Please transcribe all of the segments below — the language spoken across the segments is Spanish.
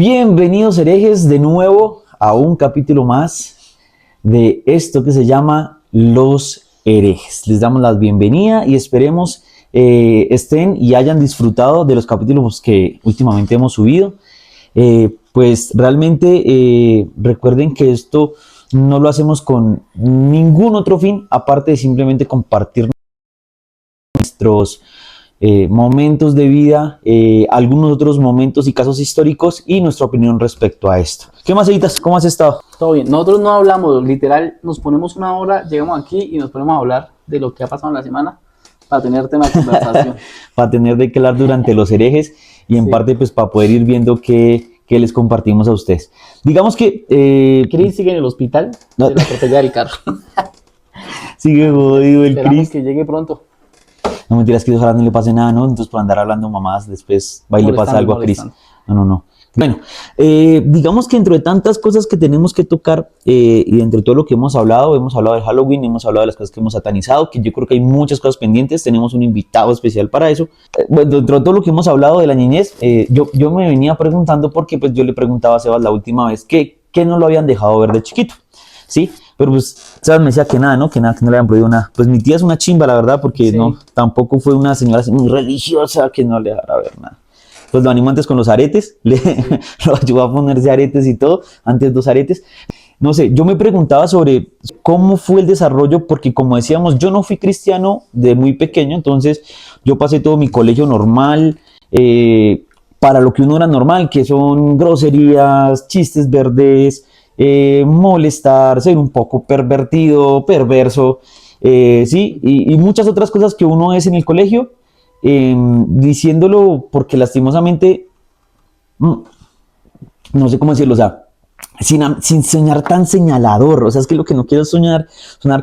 Bienvenidos herejes de nuevo a un capítulo más de esto que se llama Los Herejes. Les damos la bienvenida y esperemos estén y hayan disfrutado de los capítulos que últimamente hemos subido. Pues realmente recuerden que esto no lo hacemos con ningún otro fin aparte de simplemente compartir nuestros momentos de vida, algunos otros momentos y casos históricos y nuestra opinión respecto a esto. ¿Qué más, Editas? ¿Cómo has estado? Todo bien. Nosotros no hablamos, literal, nos ponemos una hora, llegamos aquí y nos ponemos a hablar de lo que ha pasado en la semana para tener tema de conversación. Para tener de qué hablar durante los herejes y en parte pues para poder ir viendo qué les compartimos a ustedes. Digamos que... Chris sigue en el hospital de la atropellar el carro. Sigue jodido el Esperamos Chris. que llegue pronto. No mentiras, que ojalá no le pase nada, ¿no? Entonces por andar hablando mamás, después va y le pasa algo a Chris. No. Bueno, digamos que dentro de tantas cosas que tenemos que tocar y dentro de todo lo que hemos hablado de Halloween, hemos hablado de las cosas que hemos satanizado, que yo creo que hay muchas cosas pendientes, tenemos un invitado especial para eso. Bueno, dentro de todo lo que hemos hablado de la niñez, yo me venía preguntando porque pues yo le preguntaba a Sebas la última vez que no lo habían dejado ver de chiquito, ¿sí? Pero pues Sebas me decía que nada, ¿no? Que no le habían prohibido nada. Pues mi tía es una chimba, la verdad, porque Sí. no, tampoco fue una señora muy religiosa que no le dejara ver nada. Pues lo animó antes con los aretes, lo ayudó a ponerse aretes y todo, antes 2 aretes. No sé, yo me preguntaba sobre cómo fue el desarrollo, porque como decíamos, yo no fui cristiano de muy pequeño, entonces yo pasé todo mi colegio normal, para lo que uno era normal, que son groserías, chistes verdes, molestar, ser un poco pervertido, perverso, sí, y muchas otras cosas que uno es en el colegio. Diciéndolo porque lastimosamente no sé cómo decirlo, o sea, sin soñar tan señalador, o sea, es que lo que no quiero es sonar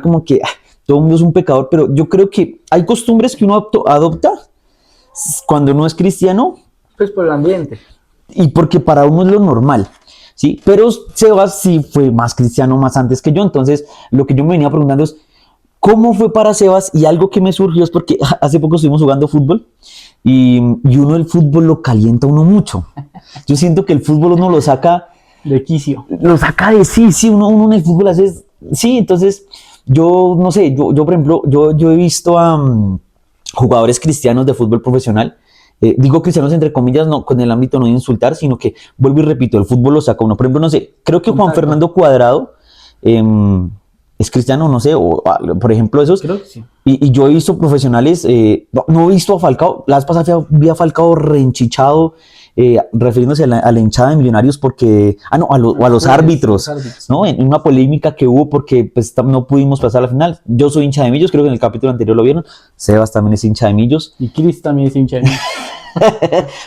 como que todo el mundo es un pecador, pero yo creo que hay costumbres que uno adopta cuando uno es cristiano, Pues por el ambiente. y porque para uno es lo normal, ¿sí? Pero Sebas sí fue más cristiano más antes que yo, entonces lo que yo me venía preguntando es ¿cómo fue para Sebas? Y algo que me surgió es porque hace poco estuvimos jugando fútbol y uno el fútbol lo calienta uno mucho. Yo siento que el fútbol uno lo saca De quicio. de sí, uno en el fútbol hace, sí, entonces yo no sé, yo por ejemplo, yo he visto a jugadores cristianos de fútbol profesional, digo cristianos entre comillas, no con el ámbito no de insultar, sino que vuelvo y repito, el fútbol lo saca uno. Por ejemplo, no sé, creo que Juan Fernando Cuadrado es cristiano, no sé, o por ejemplo esos. Creo que sí. Y yo he visto profesionales, no he visto a Falcao, la vez pasada vi a Falcao reenchichado, refiriéndose a la hinchada de Millonarios porque, a los árbitros, ¿no? En una polémica que hubo porque pues, no pudimos pasar a la final. Yo soy hincha de Millos, creo que en el capítulo anterior lo vieron, Sebas también es hincha de Millos. Y Chris también es hincha de Millos.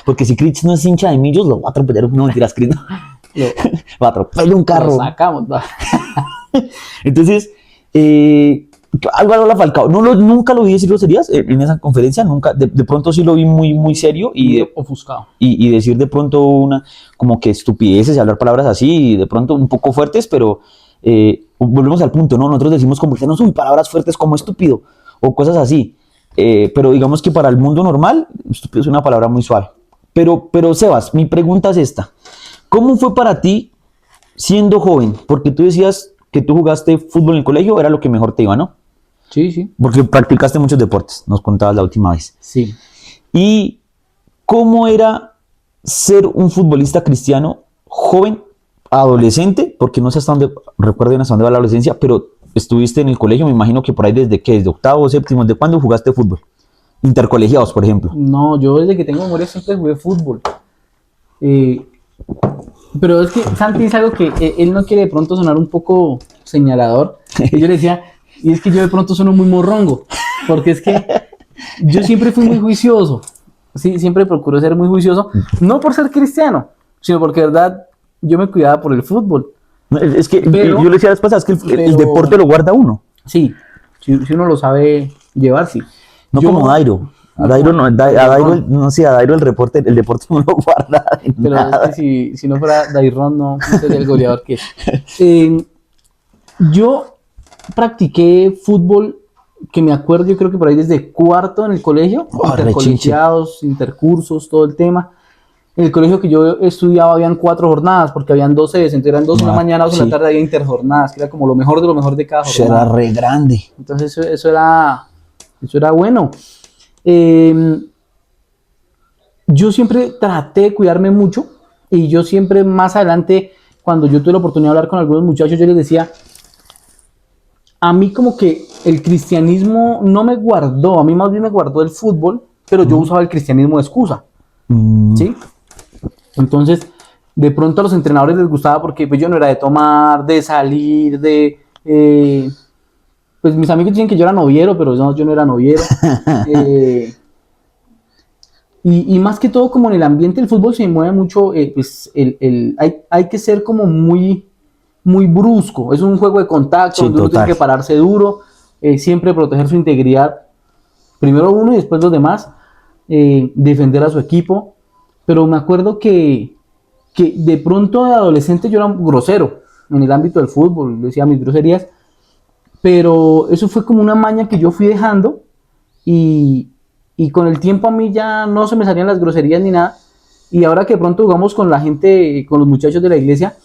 Porque si Chris no es hincha de Millos, lo va a atropellar, no mentiras, Chris, no. Va a atropellar un carro. Lo sacamos. Entonces, algo a Falcao. Nunca lo vi decir groserías en esa conferencia, nunca. De pronto sí lo vi muy serio y ofuscado. Y decir de pronto como que estupideces y hablar palabras así, y de pronto un poco fuertes, pero volvemos al punto, ¿no? Nosotros decimos como cristianos, palabras fuertes como estúpido o cosas así. Pero digamos que para el mundo normal, estúpido es una palabra muy suave. Pero Sebas, mi pregunta es esta. ¿Cómo fue para ti siendo joven? Porque tú decías que tú jugaste fútbol en el colegio, era lo que mejor te iba, ¿no? Sí. Porque practicaste muchos deportes, nos contabas la última vez. Sí. ¿Y cómo era ser un futbolista cristiano joven, adolescente? Porque no sé recuerden hasta dónde va la adolescencia, pero estuviste en el colegio, me imagino que por ahí desde octavo, séptimo, ¿de cuándo jugaste fútbol? Intercolegiados, por ejemplo. No, yo desde que tengo memoria siempre jugué fútbol. Pero es que Santi dice algo que él no quiere de pronto sonar un poco señalador. Y yo le decía, y es que yo de pronto sueno muy morrongo, porque es que yo siempre fui muy juicioso. Sí, siempre procuro ser muy juicioso, no por ser cristiano, sino porque de verdad yo me cuidaba por el fútbol. Es que yo le decía las pasadas que el deporte lo guarda uno. Sí, si uno lo sabe llevar, sí. No como Dairo. A Dairo no, a Dairo el deporte no lo guarda. Pero nada. Es que si no fuera Dairon, no sería el goleador que es. Yo practiqué fútbol, que me acuerdo, yo creo que por ahí desde cuarto en el colegio, intercolegiados, intercursos, todo el tema. En el colegio que yo estudiaba habían 4 jornadas, porque habían 2 sedes, entonces eran 2 en la mañana, 2 en la Sí. tarde, había interjornadas, que era como lo mejor de cada Eso era jornada. re grande. Entonces eso era bueno. Eh, yo siempre traté de cuidarme mucho y yo siempre más adelante, cuando yo tuve la oportunidad de hablar con algunos muchachos, yo les decía, a mí como que el cristianismo no me guardó, a mí más bien me guardó el fútbol, pero yo usaba el cristianismo de excusa, Mm, ¿sí? Entonces, de pronto a los entrenadores les gustaba porque pues, yo no era de tomar, de salir, pues mis amigos dicen que yo era noviero, pero no, yo no era noviero. Eh, y más que todo, como en el ambiente del fútbol se mueve mucho, pues hay que ser como muy brusco. Es un juego de contacto sí, donde uno tiene total. que pararse duro, siempre proteger su integridad. Primero uno y después los demás. Defender a su equipo. Pero me acuerdo que de pronto de adolescente yo era grosero en el ámbito del fútbol, decía mis groserías. Pero eso fue como una maña que yo fui dejando y, y con el tiempo a mí ya no se me salían las groserías ni nada. Y ahora que de pronto jugamos con la gente, con los muchachos de la iglesia,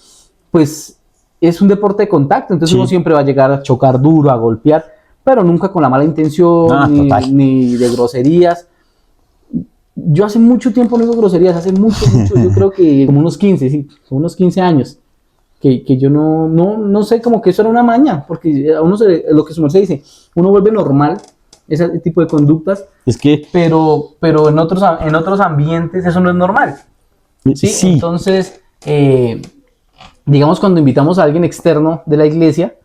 pues es un deporte de contacto, entonces Sí. uno siempre va a llegar a chocar duro, a golpear, pero nunca con la mala intención, Ah, total. ni de groserías. Yo hace mucho tiempo no digo groserías, hace mucho, yo creo que como unos 15, sí, como unos 15 años, que yo no sé, como que eso era una maña, porque a uno lo que su merced dice, uno vuelve normal ese tipo de conductas, Es que pero en otros ambientes eso no es normal, ¿sí? sí, Entonces, digamos, cuando invitamos a alguien externo de la iglesia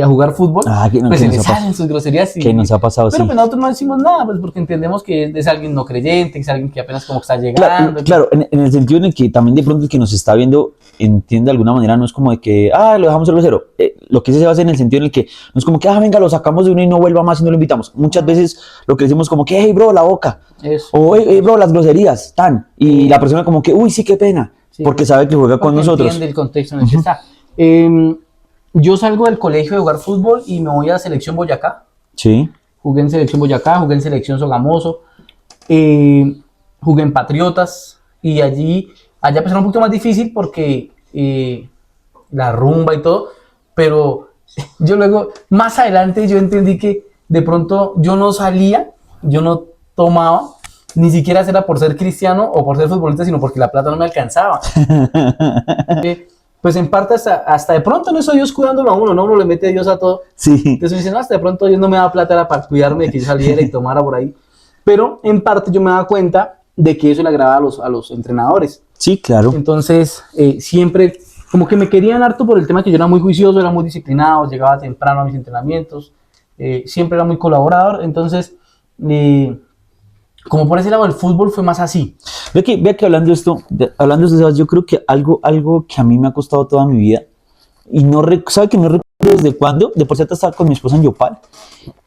a jugar fútbol, que, pues que se nos le ha salen sus groserías. que nos ha pasado, Pero sí. pues nosotros no decimos nada, pues porque entendemos que es alguien no creyente, que es alguien que apenas como que está Claro, llegando. claro, en el sentido en el que también de pronto el que nos está viendo entiende de alguna manera, no es como de que, lo dejamos el grosero. Lo que se hace en el sentido en el que no es como que, venga, lo sacamos de uno y no vuelva más y no lo invitamos. Muchas veces lo que decimos como que, hey, bro, la boca. Eso. O, hey, bro, las groserías, tan. Y la persona como que, uy, sí, qué pena. Sí. Porque sabe que juega con Porque nosotros. entiende el contexto en el que está. Yo salgo del colegio de jugar fútbol y me voy a Selección Boyacá. Sí. Jugué en Selección Boyacá, jugué en Selección Sogamoso, jugué en Patriotas y allá pues era un poquito más difícil porque la rumba y todo, pero yo luego, más adelante yo entendí que de pronto yo no salía, yo no tomaba, ni siquiera era por ser cristiano o por ser futbolista, sino porque la plata no me alcanzaba. Pues en parte hasta de pronto no es Dios cuidándolo a uno, ¿no? Uno le mete a Dios a todo. Sí. Entonces me dicen, hasta de pronto Dios no me da plata era para cuidarme de que yo saliera y tomara por ahí. Pero en parte yo me daba cuenta de que eso le agradaba a los entrenadores. Sí, claro. Entonces siempre como que me querían harto por el tema que yo era muy juicioso, era muy disciplinado, llegaba temprano a mis entrenamientos, siempre era muy colaborador. Entonces, como por ese lado el fútbol fue más así. Ve que hablando de esto, Sebas, yo creo que algo que a mí me ha costado toda mi vida, y sabe que no recuerdo desde cuándo, de por cierto estaba con mi esposa en Yopal,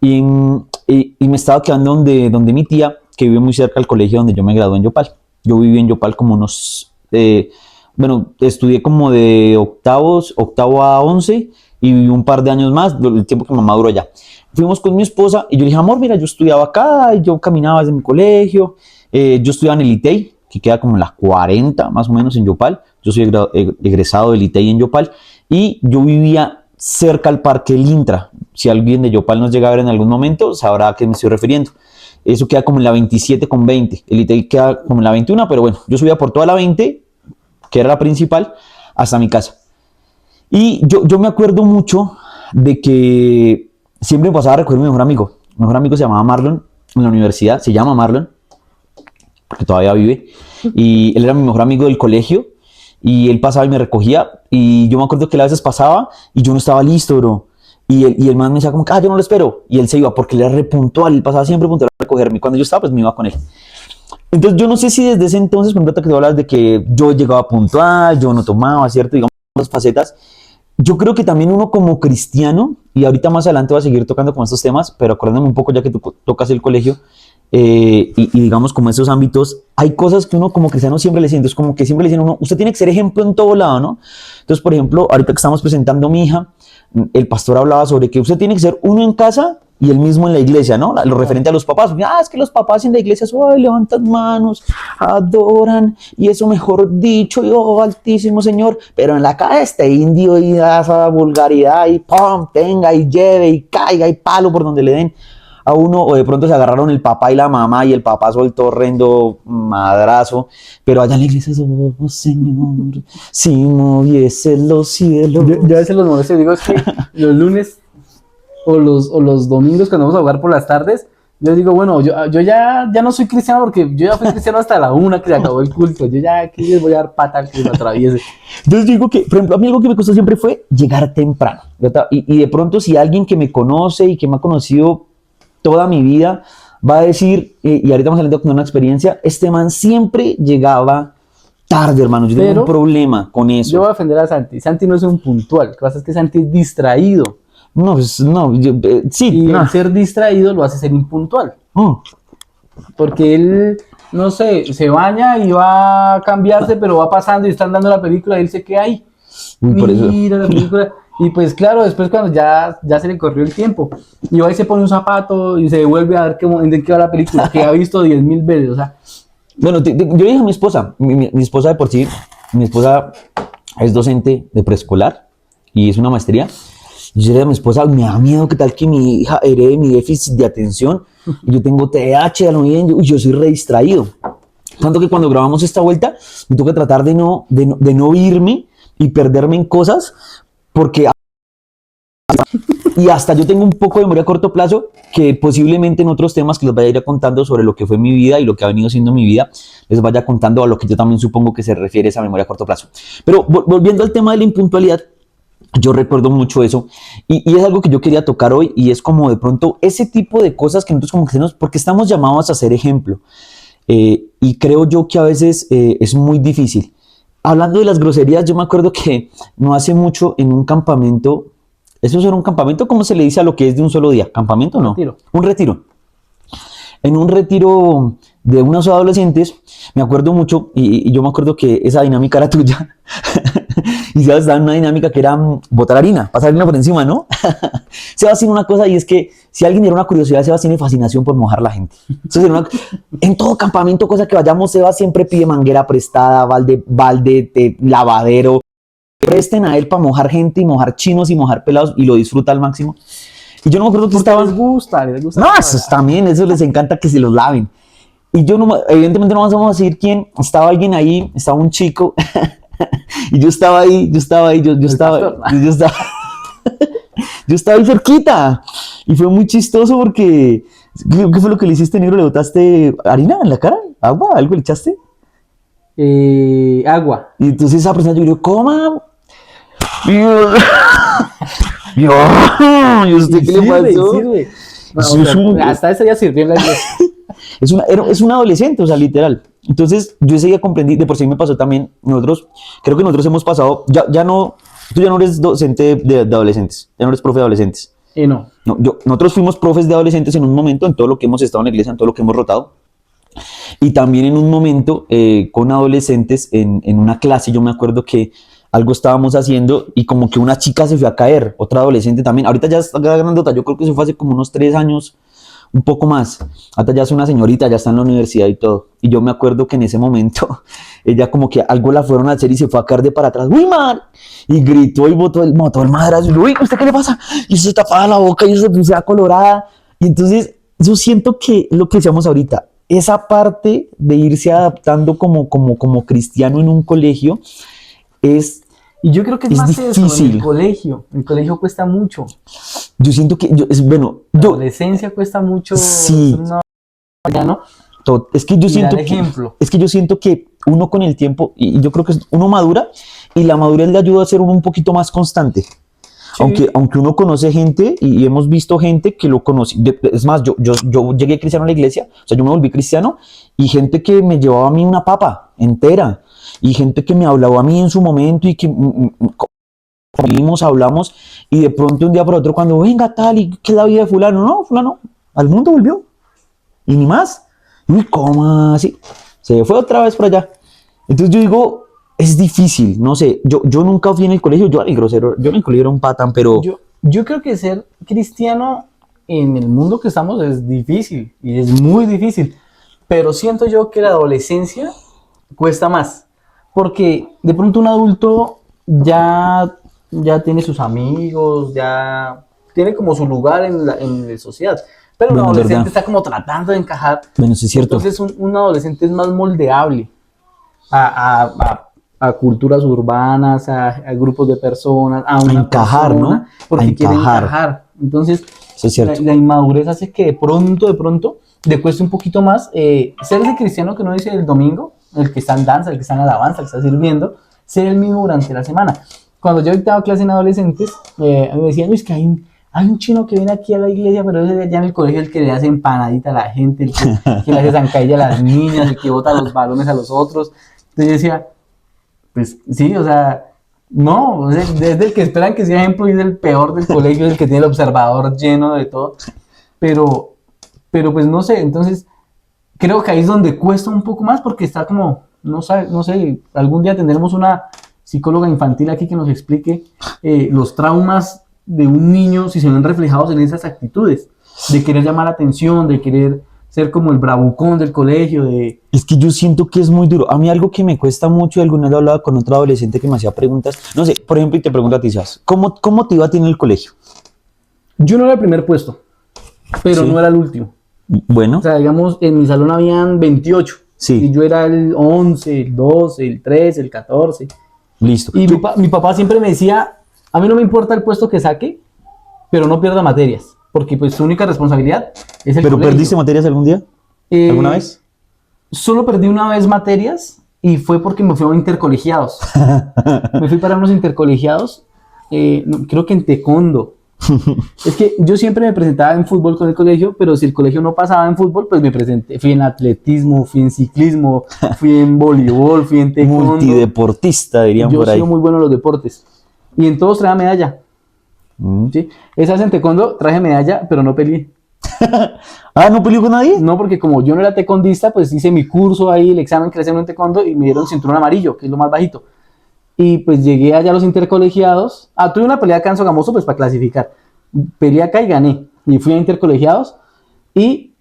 y me estaba quedando donde mi tía, que vive muy cerca del colegio donde yo me gradué en Yopal. Yo viví en Yopal como estudié como de octavo a 11, y viví un par de años más, el tiempo que mamá duró allá. Fuimos con mi esposa y yo le dije, amor, mira, yo estudiaba acá, y yo caminaba desde mi colegio. Yo estudiaba en el ITEI, que queda como en las 40, más o menos, en Yopal. Yo soy egresado del ITEI en Yopal. Y yo vivía cerca al Parque El Intra. Si alguien de Yopal nos llega a ver en algún momento, sabrá a qué me estoy refiriendo. Eso queda como en la 27 con 20. El ITEI queda como en la 21, pero bueno, yo subía por toda la 20, que era la principal, hasta mi casa. Y yo me acuerdo mucho de que siempre me pasaba a recoger a mi mejor amigo. Mi mejor amigo se llamaba Marlon, en la universidad, se llama Marlon, porque todavía vive, y él era mi mejor amigo del colegio, y él pasaba y me recogía, y yo me acuerdo que él a veces pasaba, y yo no estaba listo, bro, y el man me decía como, yo no lo espero, y él se iba, porque él era re puntual, él pasaba siempre puntual a recogerme, y cuando yo estaba, pues me iba con él. Entonces yo no sé si desde ese entonces, por ejemplo, que tú hablas de que yo llegaba puntual, yo no tomaba, ¿cierto? Digamos, las facetas. Yo creo que también uno como cristiano, y ahorita más adelante va a seguir tocando con estos temas, pero acordándome un poco ya que tú tocas el colegio, y digamos como esos ámbitos, hay cosas que uno como cristiano siempre le siente, es como que siempre le dicen a uno, usted tiene que ser ejemplo en todo lado, ¿no? Entonces, por ejemplo, ahorita que estamos presentando a mi hija, el pastor hablaba sobre que usted tiene que ser uno en casa y el mismo en la iglesia, ¿no? Lo referente a los papás. Es que los papás en la iglesia levantan manos, adoran, y eso mejor dicho, oh altísimo Señor, pero en la cara este indio y da esa vulgaridad y pum, tenga y lleve y caiga y palo por donde le den a uno, o de pronto se agarraron el papá y la mamá y el papá soltó horrendo madrazo, pero allá en la iglesia es, oh Señor, si moviese los cielos. Yo a veces los molesto y digo, es que los lunes o los domingos cuando vamos a jugar por las tardes, yo digo, bueno, yo ya no soy cristiano porque yo ya fui cristiano hasta la 1 que se acabó el culto, yo ya aquí les voy a dar pata al que me atraviese. Entonces digo que, por ejemplo, a mí algo que me costó siempre fue llegar temprano, ¿verdad? Y de pronto si alguien que me conoce y que me ha conocido toda mi vida va a decir, y ahorita vamos saliendo con una experiencia, este man siempre llegaba tarde, hermano. Yo tengo un problema con eso. Yo voy a defender a Santi. Santi no es un puntual. Lo que pasa es que Santi es distraído. No, pues no, sí. Y el ser distraído lo hace ser impuntual. Porque él, no sé, se baña y va a cambiarse, pero va pasando y están dando la película y él se queda ahí. Mira la película. Y pues claro, después cuando ya se le corrió el tiempo, y va y se pone un zapato y se vuelve a ver de qué va la película, que ha visto 10,000 veces, o sea. Bueno, yo le dije a mi esposa, mi esposa de por sí, mi esposa es docente de preescolar y es una maestría. Yo le dije a mi esposa, me da miedo que tal que mi hija herede mi déficit de atención, y yo tengo TDAH, yo soy re distraído. Tanto que cuando grabamos esta vuelta, me tengo que tratar de no irme y perderme en cosas, porque y hasta yo tengo un poco de memoria a corto plazo que posiblemente en otros temas que les vaya a ir contando sobre lo que fue mi vida y lo que ha venido siendo mi vida, les vaya contando a lo que yo también supongo que se refiere esa memoria a corto plazo. Pero volviendo al tema de la impuntualidad, yo recuerdo mucho eso y es algo que yo quería tocar hoy, y es como de pronto ese tipo de cosas que nosotros como cristianos, porque estamos llamados a ser ejemplo, y creo yo que a veces es muy difícil. Hablando de las groserías, yo me acuerdo que no hace mucho en un campamento, ¿eso era un campamento? ¿Cómo se le dice a lo que es de un solo día? ¿Campamento o no? Retiro. Un retiro. En un retiro de unos adolescentes, me acuerdo mucho, y yo me acuerdo que esa dinámica era tuya, y Sebas estaba en una dinámica que era botar harina, pasar harina por encima, ¿no? Sebas tiene una cosa, y es que si alguien tiene una curiosidad, Sebas tiene fascinación por mojar la gente. Entonces, en todo campamento, cosa que vayamos, Sebas siempre pide manguera prestada, balde, lavadero. Presten a él para mojar gente y mojar chinos y mojar pelados, y lo disfruta al máximo. Y yo no me acuerdo que estaban. Les gusta. No, eso también, eso les encanta que se los laven. Y yo no, evidentemente no vamos a decir quién. Estaba alguien ahí, estaba un chico, y yo estaba ahí, yo estaba ahí cerquita. Y fue muy chistoso porque, ¿qué fue lo que le hiciste, negro? ¿Le botaste harina en la cara? ¿Agua? ¿Algo le echaste? Agua. Y entonces esa persona yo digo, coma. ¿Y usted qué le pasó? Sirve. No, hasta ese día sirvió en la iglesia. Es un adolescente, o sea, literal. Entonces, yo ese día comprendí, de por sí me pasó también, creo que nosotros hemos pasado, ya no, tú ya no eres docente de adolescentes, ya no eres profe de adolescentes. No. Nosotros fuimos profes de adolescentes en un momento, en todo lo que hemos estado en la iglesia, en todo lo que hemos rotado. Y también en un momento con adolescentes en una clase, yo me acuerdo que algo estábamos haciendo y como que una chica se fue a caer, otra adolescente también. Ahorita ya está grandota, yo creo que eso fue hace como unos 3 años, un poco más. Ahorita ya es una señorita, ya está en la universidad y todo. Y yo me acuerdo que en ese momento ella como que algo la fueron a hacer y se fue a caer de para atrás. ¡Uy, man! Y gritó y botó el madrazo. Y uy, ¿usted qué le pasa? Y se tapaba la boca y se puso colorada. Y entonces yo siento que lo que decíamos ahorita, esa parte de irse adaptando como cristiano en un colegio es. Y yo creo que es más difícil. Eso, en el colegio. El colegio cuesta mucho. Yo siento que, la adolescencia cuesta mucho. Sí. Es que yo siento que uno con el tiempo, y yo creo que uno madura, y la madurez le ayuda a ser uno un poquito más constante. Sí. Aunque uno conoce gente, y hemos visto gente que lo conoce. Es más, yo llegué cristiano a la iglesia, o sea, yo me volví cristiano, y gente que me llevaba a mí una papa entera, y gente que me hablaba a mí en su momento, y que hablamos, y de pronto un día para otro, cuando venga tal, y ¿qué es la vida de fulano? No, fulano, al mundo volvió, y ni más. Y ¿cómo así? Se fue otra vez por allá. Entonces yo digo, es difícil, no sé, yo nunca fui en el colegio, yo en el colegio era un patán, pero. Yo creo que ser cristiano en el mundo que estamos es difícil y es muy difícil, pero siento yo que la adolescencia cuesta más, porque de pronto un adulto ya tiene sus amigos, ya tiene como su lugar en la sociedad, pero un Bueno, es adolescente verdad. está como tratando de encajar. Bueno, sí es cierto. Entonces un adolescente es más moldeable a culturas urbanas, a grupos de personas, a una encajar, persona, ¿no? porque A quiere encajar. encajar. Entonces, Eso es cierto. la inmadurez hace que de pronto, le cueste un poquito más ser ese cristiano que uno dice el domingo, el que está en danza, el que está en alabanza, el que está sirviendo, ser el mismo durante la semana. Cuando yo dictaba clase en adolescentes, me decían, "Uy, es que hay un chino que viene aquí a la iglesia, pero ese de allá en el colegio el que le hace empanadita a la gente, que le hace zancadilla a las niñas, el que bota los balones a los otros". Entonces yo decía, pues sí, o sea, no, o sea, es del que esperan que sea ejemplo y es el peor del colegio, es el que tiene el observador lleno de todo, pero, pero pues no sé, entonces creo que ahí es donde cuesta un poco más porque está como, no sé, algún día tendremos una psicóloga infantil aquí que nos explique los traumas de un niño si se ven reflejados en esas actitudes, de querer llamar la atención, de querer ser como el bravucón del colegio, de... Es que yo siento que es muy duro. A mí algo que me cuesta mucho, y alguna vez lo hablaba con otro adolescente que me hacía preguntas, no sé, por ejemplo, y te pregunto a ti, Sebas, ¿cómo te iba a ti en el colegio? Yo no era el primer puesto, pero Sí. no era el último. Bueno, O sea, digamos, en mi salón habían 28. Sí. Y yo era el 11, el 12, el 13, el 14. listo. Y mi papá siempre me decía, a mí no me importa el puesto que saque, pero no pierda materias. Porque pues su única responsabilidad es el ¿Pero colegio. perdiste materias algún día? Eh, ¿Alguna vez? Solo perdí una vez materias y fue porque me fui a intercolegiados. Me fui para unos intercolegiados, creo que en taekwondo. Es que yo siempre me presentaba en fútbol con el colegio, pero si el colegio no pasaba en fútbol, pues me presenté. Fui en atletismo, fui en ciclismo, fui en voleibol, fui en taekwondo. Multideportista, dirían Yo por he ahí. sido muy bueno en los deportes. Y en todos traía medalla. Mm. ¿Sí? Esa vez en taekwondo traje medalla, pero no peleé. Ah, ¿no peleó con nadie? No, porque como yo no era taekwondista, pues hice mi curso ahí, el examen que le hacían en taekwondo y me dieron cinturón amarillo, que es lo más bajito. Y pues llegué allá a los intercolegiados. Tuve una pelea acá en Sogamoso, pues para clasificar. Peleé acá y gané. Y fui a intercolegiados. Y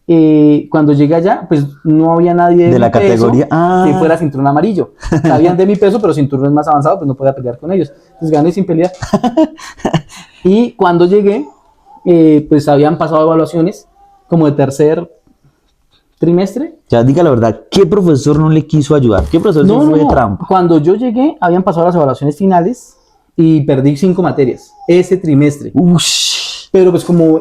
cuando llegué allá, pues no había nadie De mi la categoría. que fuera cinturón amarillo. Sabían de mi peso, pero cinturón más avanzado, pues no podía pelear con ellos. Entonces gané sin pelear. Y cuando llegué, pues habían pasado evaluaciones como de tercer trimestre. Ya diga la verdad, ¿qué profesor no le quiso ayudar? ¿Qué profesor sí fue de trampa? Cuando yo llegué, habían pasado las evaluaciones finales y perdí 5 materias ese trimestre. Ush. Pero pues como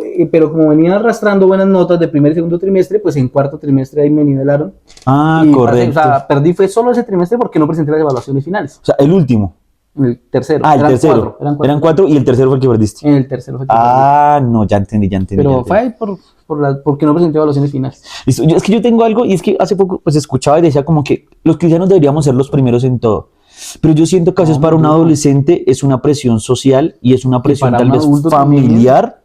venía arrastrando buenas notas de primer y segundo trimestre, pues en cuarto trimestre ahí me nivelaron. Ah, Y correcto. o sea, perdí fue solo ese trimestre porque no presenté las evaluaciones finales. O sea, el último. En el tercero. Ah, el eran tercero. cuatro, Eran cuatro y el tercero fue el que perdiste. En el tercero fue que Ah, no, ya entendí, ya perdí. entendí. Pero ya fue entendí. ahí porque no presenté evaluaciones finales. Listo. Es que yo tengo algo, y es que hace poco pues escuchaba y decía como que los cristianos deberíamos ser los primeros en todo. Pero yo siento que a veces No, para un no. adolescente es una presión social y es una presión para tal un vez adulto también. familiar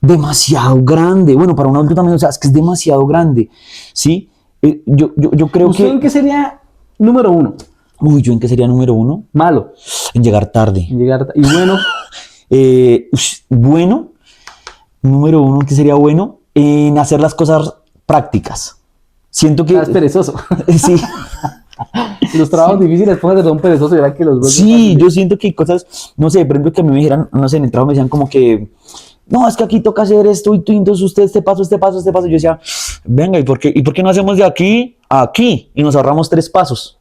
demasiado grande. Bueno, para un adulto también, o sea, es que es demasiado grande, ¿sí? Yo creo ¿Usted que... en qué sería número uno? Uy, ¿yo en qué sería número uno? Malo. En llegar tarde. En llegar y bueno, Bueno, número uno, ¿qué sería bueno? En hacer las cosas prácticas. Siento que... estás perezoso. Sí. Los trabajos difíciles, póngase de un perezoso y verá que los Sí, yo siento que hay cosas, no sé, por ejemplo, que a mí me dijeran, no sé, en el trabajo me decían como que, no, es que aquí toca hacer esto y tú, entonces usted este paso, este paso, este paso. Yo decía, venga, ¿y por qué no hacemos de aquí a aquí y nos ahorramos 3 pasos?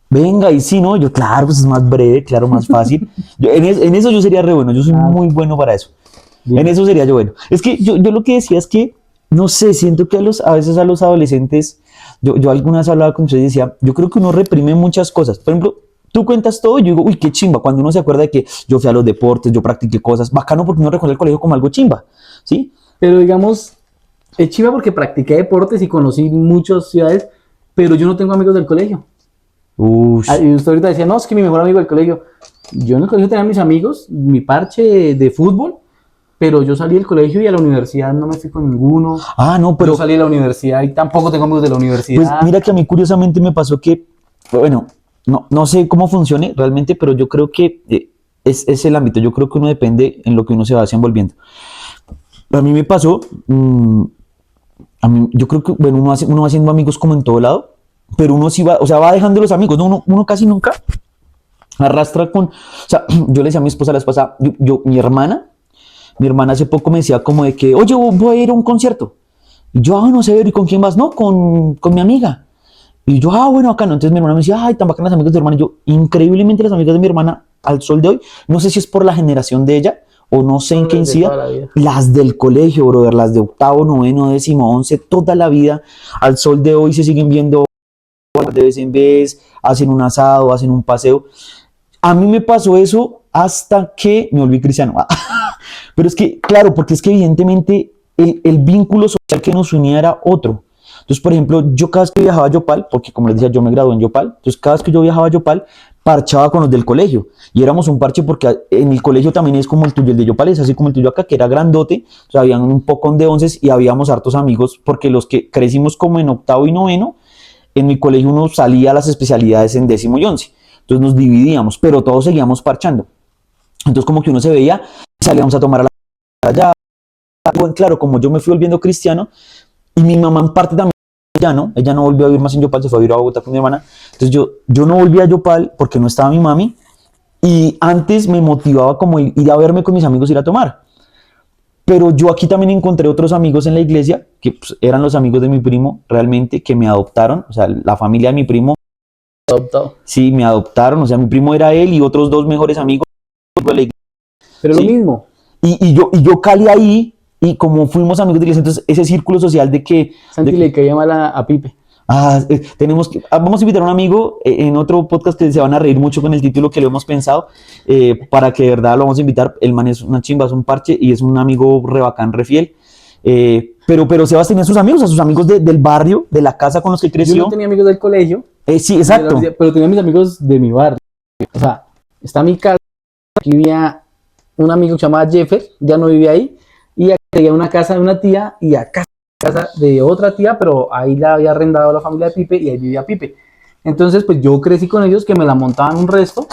Venga, y sí, ¿no? Yo, claro, pues es más breve, claro, más fácil. En eso yo sería re bueno, yo soy muy bueno para eso. Bien. En eso sería yo bueno. Es que yo lo que decía es que, no sé, siento que a veces a los adolescentes, yo alguna vez hablaba con ustedes y decía, yo creo que uno reprime muchas cosas. Por ejemplo, tú cuentas todo y yo digo, uy, qué chimba, cuando uno se acuerda de que yo fui a los deportes, yo practiqué cosas, bacano porque uno recuerda el colegio como algo chimba, ¿sí? Pero digamos, es chiva porque practiqué deportes y conocí muchas ciudades, pero yo no tengo amigos del colegio. Uy, Y usted ahorita decía, no, es que mi mejor amigo del colegio. Yo en el colegio tenía mis amigos, mi parche de fútbol, pero yo salí del colegio y a la universidad no me fui con ninguno. no, pero Yo salí de la universidad y tampoco tengo amigos de la pues universidad. mira que a mí curiosamente me pasó que, bueno, no sé cómo funcione realmente, pero yo creo que es el ámbito, yo creo que uno depende en lo que uno se va desenvolviendo. A mí me pasó, yo creo que, bueno, uno va haciendo amigos como en todo lado, pero uno sí va, o sea, va dejando los amigos, ¿no? Uno casi nunca arrastra con, o sea, yo le decía a mi esposa la vez pasada, mi hermana hace poco me decía como de que, oye, voy a ir a un concierto. Y yo, no sé, ¿y con quién vas? No, con mi amiga. Y yo, bueno, acá no. Entonces mi hermana me decía, ay, tan bacanas las amigas de tu hermana. Y yo, increíblemente las amigas de mi hermana, al sol de hoy, no sé si es por la generación de ella, o no sé en qué incida, las del colegio, brother, las de octavo, noveno, décimo, 11, toda la vida, al sol de hoy se siguen viendo de vez en vez, hacen un asado, hacen un paseo. A mí me pasó eso hasta que me volví cristiano. Pero es que, claro, porque es que evidentemente el vínculo social que nos unía era otro. Entonces, por ejemplo, yo cada vez que viajaba a Yopal, porque como les decía, yo me gradué en Yopal, entonces cada vez que yo viajaba a Yopal, parchaba con los del colegio. Y éramos un parche porque en el colegio también es como el tuyo, el de Yopal es así como el tuyo acá, que era grandote, o sea, habían un poco de onces y habíamos hartos amigos, porque los que crecimos como en octavo y noveno, en mi colegio uno salía a las especialidades en décimo y once. Entonces nos dividíamos, pero todos seguíamos parchando. Entonces como que uno se veía, salíamos a tomar a la allá. Bueno, claro, como yo me fui volviendo cristiano, y mi mamá en parte también, ella no volvió a vivir más en Yopal, se fue a vivir a Bogotá con mi hermana. Entonces yo no volví a Yopal porque no estaba mi mami, y antes me motivaba como ir a verme con mis amigos, ir a tomar. Pero yo aquí también encontré otros amigos en la iglesia, que pues, eran los amigos de mi primo, realmente, que me adoptaron, o sea, la familia de mi primo. Adoptado. Sí, me adoptaron, o sea, mi primo era él y otros dos mejores amigos de la iglesia. Pero ¿Sí? lo mismo. Y yo calé ahí, y como fuimos amigos de iglesia, entonces ese círculo social de que... Santi le caía mal a Pipe. Vamos a invitar a un amigo en otro podcast que se van a reír mucho con el título que lo hemos pensado, para que de verdad lo vamos a invitar. El man es una chimba, es un parche y es un amigo re bacán, re fiel. Pero Sebas tenía sus amigos, a sus amigos del barrio, de la casa con los que creció. Yo no tenía amigos del colegio. Sí, exacto. Pero tenía mis amigos de mi barrio. O sea, está mi casa, aquí vivía un amigo que se llamaba Jeffer, ya no vivía ahí, y aquí tenía una casa de una tía y acá casa de otra tía, pero ahí la había arrendado la familia de Pipe y ahí vivía Pipe. Entonces, pues yo crecí con ellos que me la montaban un resto.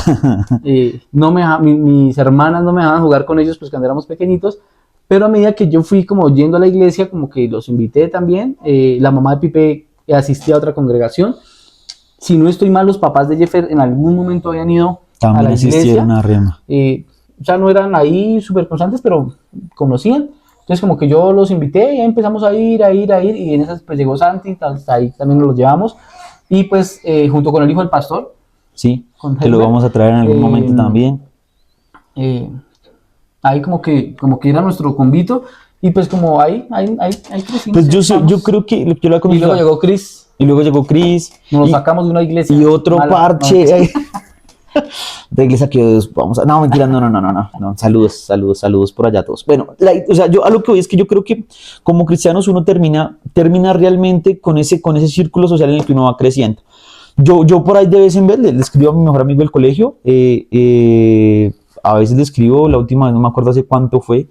Mis hermanas no me dejaban jugar con ellos, pues cuando éramos pequeñitos. Pero a medida que yo fui como yendo a la iglesia, como que los invité también. La mamá de Pipe asistía a otra congregación. Si no estoy mal, los papás de Jeffer en algún momento habían ido también a la iglesia. A Rema. O sea, no eran ahí súper constantes, pero conocían. Entonces como que yo los invité y ahí empezamos a ir, y en esas pues llegó Santi, hasta ahí también nos los llevamos. Y pues junto con el hijo del pastor. Sí, que lo vamos a traer en algún momento también. Ahí como que era nuestro convito, y pues como ahí crecimos. Pues yo creo que yo la conocí. Y luego llegó Chris. Nos sacamos de una iglesia. Y otro parche. De iglesia que vamos a... No, mentira, no. Saludos por allá a todos. Bueno, o sea, yo a lo que voy es que yo creo que como cristianos uno termina realmente con ese círculo social en el que uno va creciendo. Yo por ahí de vez en vez le escribo a mi mejor amigo del colegio, a veces le escribo, la última vez no me acuerdo hace cuánto fue,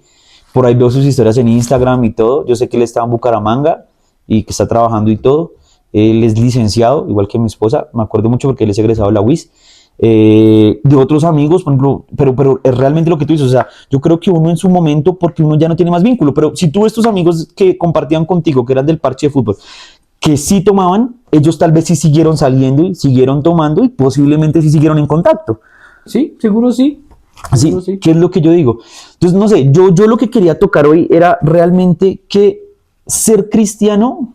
por ahí veo sus historias en Instagram y todo. Yo sé que él está en Bucaramanga y que está trabajando y todo. Él es licenciado, igual que mi esposa, me acuerdo mucho porque él es egresado de la UIS. De otros amigos, por ejemplo, pero es realmente lo que tú dices, o sea, yo creo que uno en su momento, porque uno ya no tiene más vínculo, pero si tú ves tus amigos que compartían contigo, que eran del parche de fútbol, que sí tomaban, ellos tal vez sí siguieron saliendo y siguieron tomando y posiblemente sí siguieron en contacto. Sí, seguro sí. Así, sí. ¿Qué es lo que yo digo? Entonces, no sé, yo lo que quería tocar hoy era realmente que ser cristiano,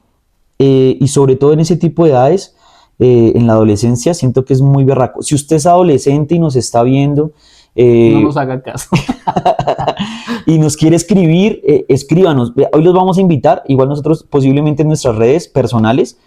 y sobre todo en ese tipo de edades, en la adolescencia, siento que es muy berraco. Si usted es adolescente y nos está viendo, no nos haga caso. y nos quiere escribir, escríbanos. Hoy los vamos a invitar, igual nosotros posiblemente en nuestras redes personales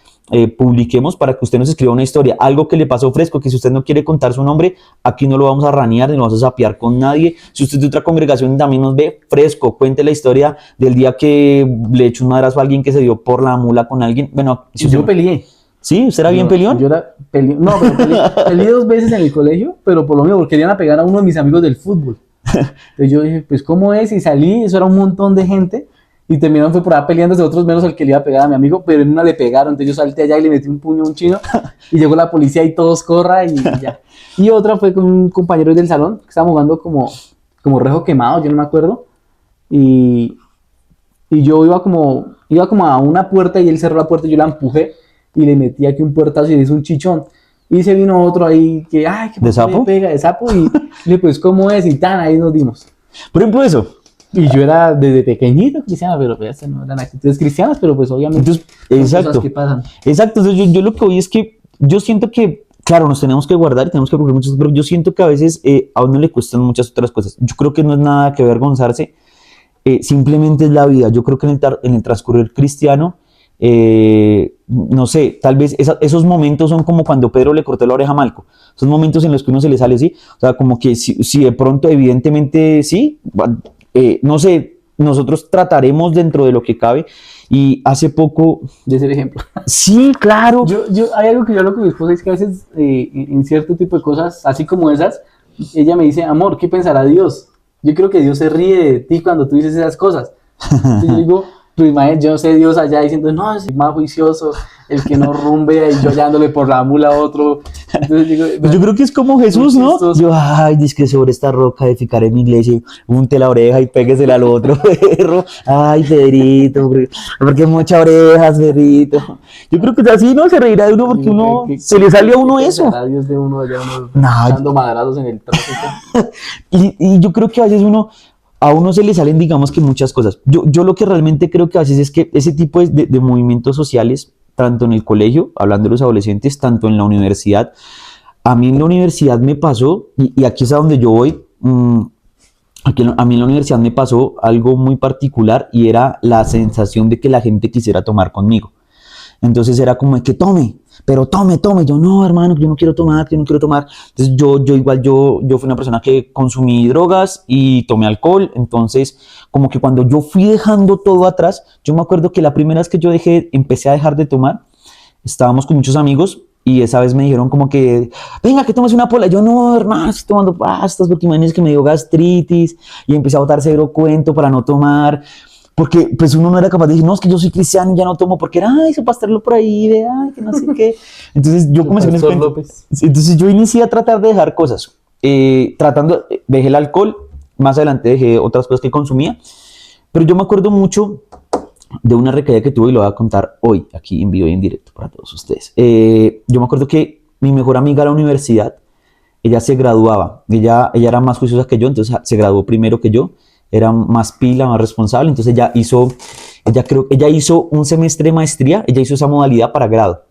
publiquemos para que usted nos escriba una historia, algo que le pasó fresco, que si usted no quiere contar su nombre, aquí no lo vamos a ranear, ni lo vamos a sapear con nadie. Si usted de otra congregación también nos ve fresco, cuente la historia del día que le echó un madrazo a alguien que se dio por la mula con alguien. Bueno, si yo peleé. ¿Sí? ¿Usted era bien peleón? Yo era peleón. No, pero peleé 2 veces en el colegio, pero por lo mismo, porque querían pegar a uno de mis amigos del fútbol. Entonces yo dije, pues ¿cómo es? Y salí, eso era un montón de gente, y terminaron fue por ahí peleándose otros menos el que le iba a pegar a mi amigo, pero en una le pegaron. Entonces yo salté allá y le metí un puño a un chino, y llegó la policía y todos corra y ya. Y otra fue con un compañero del salón, que estaba jugando como rejo quemado, yo no me acuerdo, y Y yo iba como a una puerta y él cerró la puerta y yo la empujé y le metí aquí un puertazo y le hice un chichón. Y se vino otro ahí que, ay, que ¿De sapo? le pega de sapo y le pues, ¿cómo es? Y tan, ahí nos dimos. Por ejemplo, eso. Y yo era desde pequeñito cristiano, pero pues, no eran actitudes cristianas, pero pues obviamente Entonces, son exacto. cosas que pasan. Exacto, entonces yo lo que voy es que yo siento que, claro, nos tenemos que guardar y tenemos que procurar muchas cosas, pero yo siento que a veces a uno le cuestan muchas otras cosas. Yo creo que no es nada que avergonzarse, simplemente es la vida. Yo creo que en el transcurrir cristiano, no sé, tal vez esos momentos son como cuando Pedro le cortó la oreja a Malco. Esos momentos en los que uno se le sale así, o sea, como que si de pronto, evidentemente sí, no sé, nosotros trataremos dentro de lo que cabe. Y hace poco, De ser ejemplo. sí, claro. Hay algo que yo hablo con mi esposa, es que a veces en cierto tipo de cosas, así como esas, ella me dice, amor, ¿qué pensará Dios? Yo creo que Dios se ríe de ti cuando tú dices esas cosas. Entonces yo digo, pues imagínate, yo no sé Dios allá diciendo, no, es el más juicioso, el que no rumbe y yo hallándole por la mula a otro. Entonces digo, Pues yo creo que es como Jesús, ¿no? chistoso. Yo, ay, dice que sobre esta roca edificaré mi iglesia, y unte la oreja y péguesela al otro perro. Ay, Pedrito, porque muchas orejas, Pedrito. Yo creo que es así, ¿no? Se reirá de uno porque uno, se le salió a uno eso. pensará Dios de uno allá, uno No, dando madrazos en el tráfico. y yo creo que a veces a uno se le salen, digamos que muchas cosas. Yo lo que realmente creo que a veces es que ese tipo de movimientos sociales, tanto en el colegio, hablando de los adolescentes, tanto en la universidad, a mí en la universidad me pasó, y aquí es a donde yo voy, a mí en la universidad me pasó algo muy particular y era la sensación de que la gente quisiera tomar conmigo. Entonces era como de que tome, pero tome. Yo no, hermano, yo no quiero tomar, yo no quiero tomar. Entonces yo fui una persona que consumí drogas y tomé alcohol. Entonces, como que cuando yo fui dejando todo atrás, yo me acuerdo que la primera vez que empecé a dejar de tomar, estábamos con muchos amigos y esa vez me dijeron como que, venga, que tomes una pola. Yo no, hermano, estoy tomando pastas porque imagínense que me dio gastritis y empecé a botar cero cuento para no tomar. Porque pues uno no era capaz de decir, no, es que yo soy cristiano y ya no tomo, porque era, ay, su pastorlo por ahí, de, ay, que no sé qué. Entonces yo comencé con ese cuento. Entonces yo inicié a tratar de dejar cosas. Dejé el alcohol, más adelante dejé otras cosas que consumía, pero yo me acuerdo mucho de una recaída que tuve y lo voy a contar hoy, aquí en vivo y en directo para todos ustedes. Yo me acuerdo que mi mejor amiga de la universidad, ella se graduaba, ella era más juiciosa que yo, entonces se graduó primero que yo, era más pila, más responsable, entonces ella hizo un semestre de maestría, ella hizo esa modalidad para grado.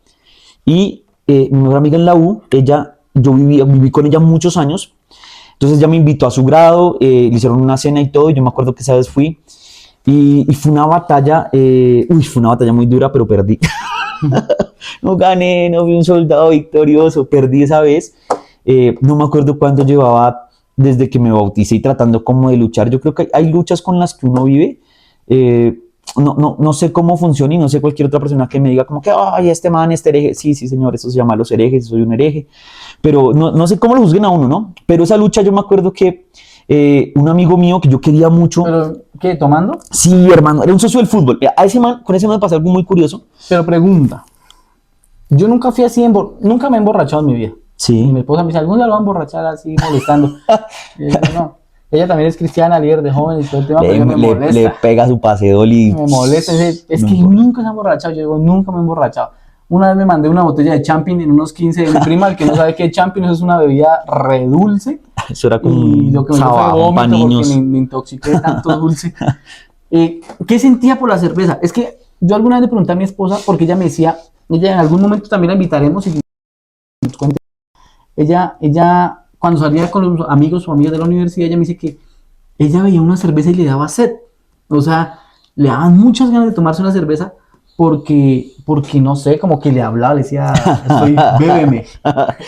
Y mi mejor amiga en la U, yo viví con ella muchos años, entonces ella me invitó a su grado, le hicieron una cena y todo, y yo me acuerdo que esa vez fui, y fue una batalla, fue una batalla muy dura, pero perdí. No gané, no fui un soldado victorioso, perdí esa vez. No me acuerdo cuánto llevaba desde que me bauticé y tratando como de luchar. Yo creo que hay luchas con las que uno vive. No sé cómo funciona y no sé cualquier otra persona que me diga como que, ay, este man, este hereje. Sí, señor, eso se llama los herejes, soy un hereje. Pero no sé cómo lo juzguen a uno, ¿no? Pero esa lucha yo me acuerdo que un amigo mío que yo quería mucho. ¿Pero qué, tomando? Sí, hermano, era un socio del fútbol. Con ese man pasó algo muy curioso. Pero pregunta, yo nunca fui así, nunca me he emborrachado en mi vida. Sí. Y mi esposa me dice, algún día lo va a emborrachar así molestando. Y yo, no. Ella también es cristiana, líder de jóvenes y todo el tema, pero me molesta. Le pega su pasedol y... Me molesta. Es que nunca se ha emborrachado. Yo digo, nunca me he emborrachado. Una vez me mandé una botella de Champion en unos 15 de mi prima, el que no sabe qué es Champion, eso es una bebida redulce. Eso era como y lo que me dio fue vómito porque me intoxiqué de tanto dulce. ¿Qué sentía por la cerveza? Es que yo alguna vez le pregunté a mi esposa, porque ella me decía, ella en algún momento también la invitaremos y nos cuente. Ella, cuando salía con los amigos o amigas de la universidad, ella me dice que ella veía una cerveza y le daba sed. O sea, le daban muchas ganas de tomarse una cerveza porque no sé, como que le hablaba, le decía, bébeme.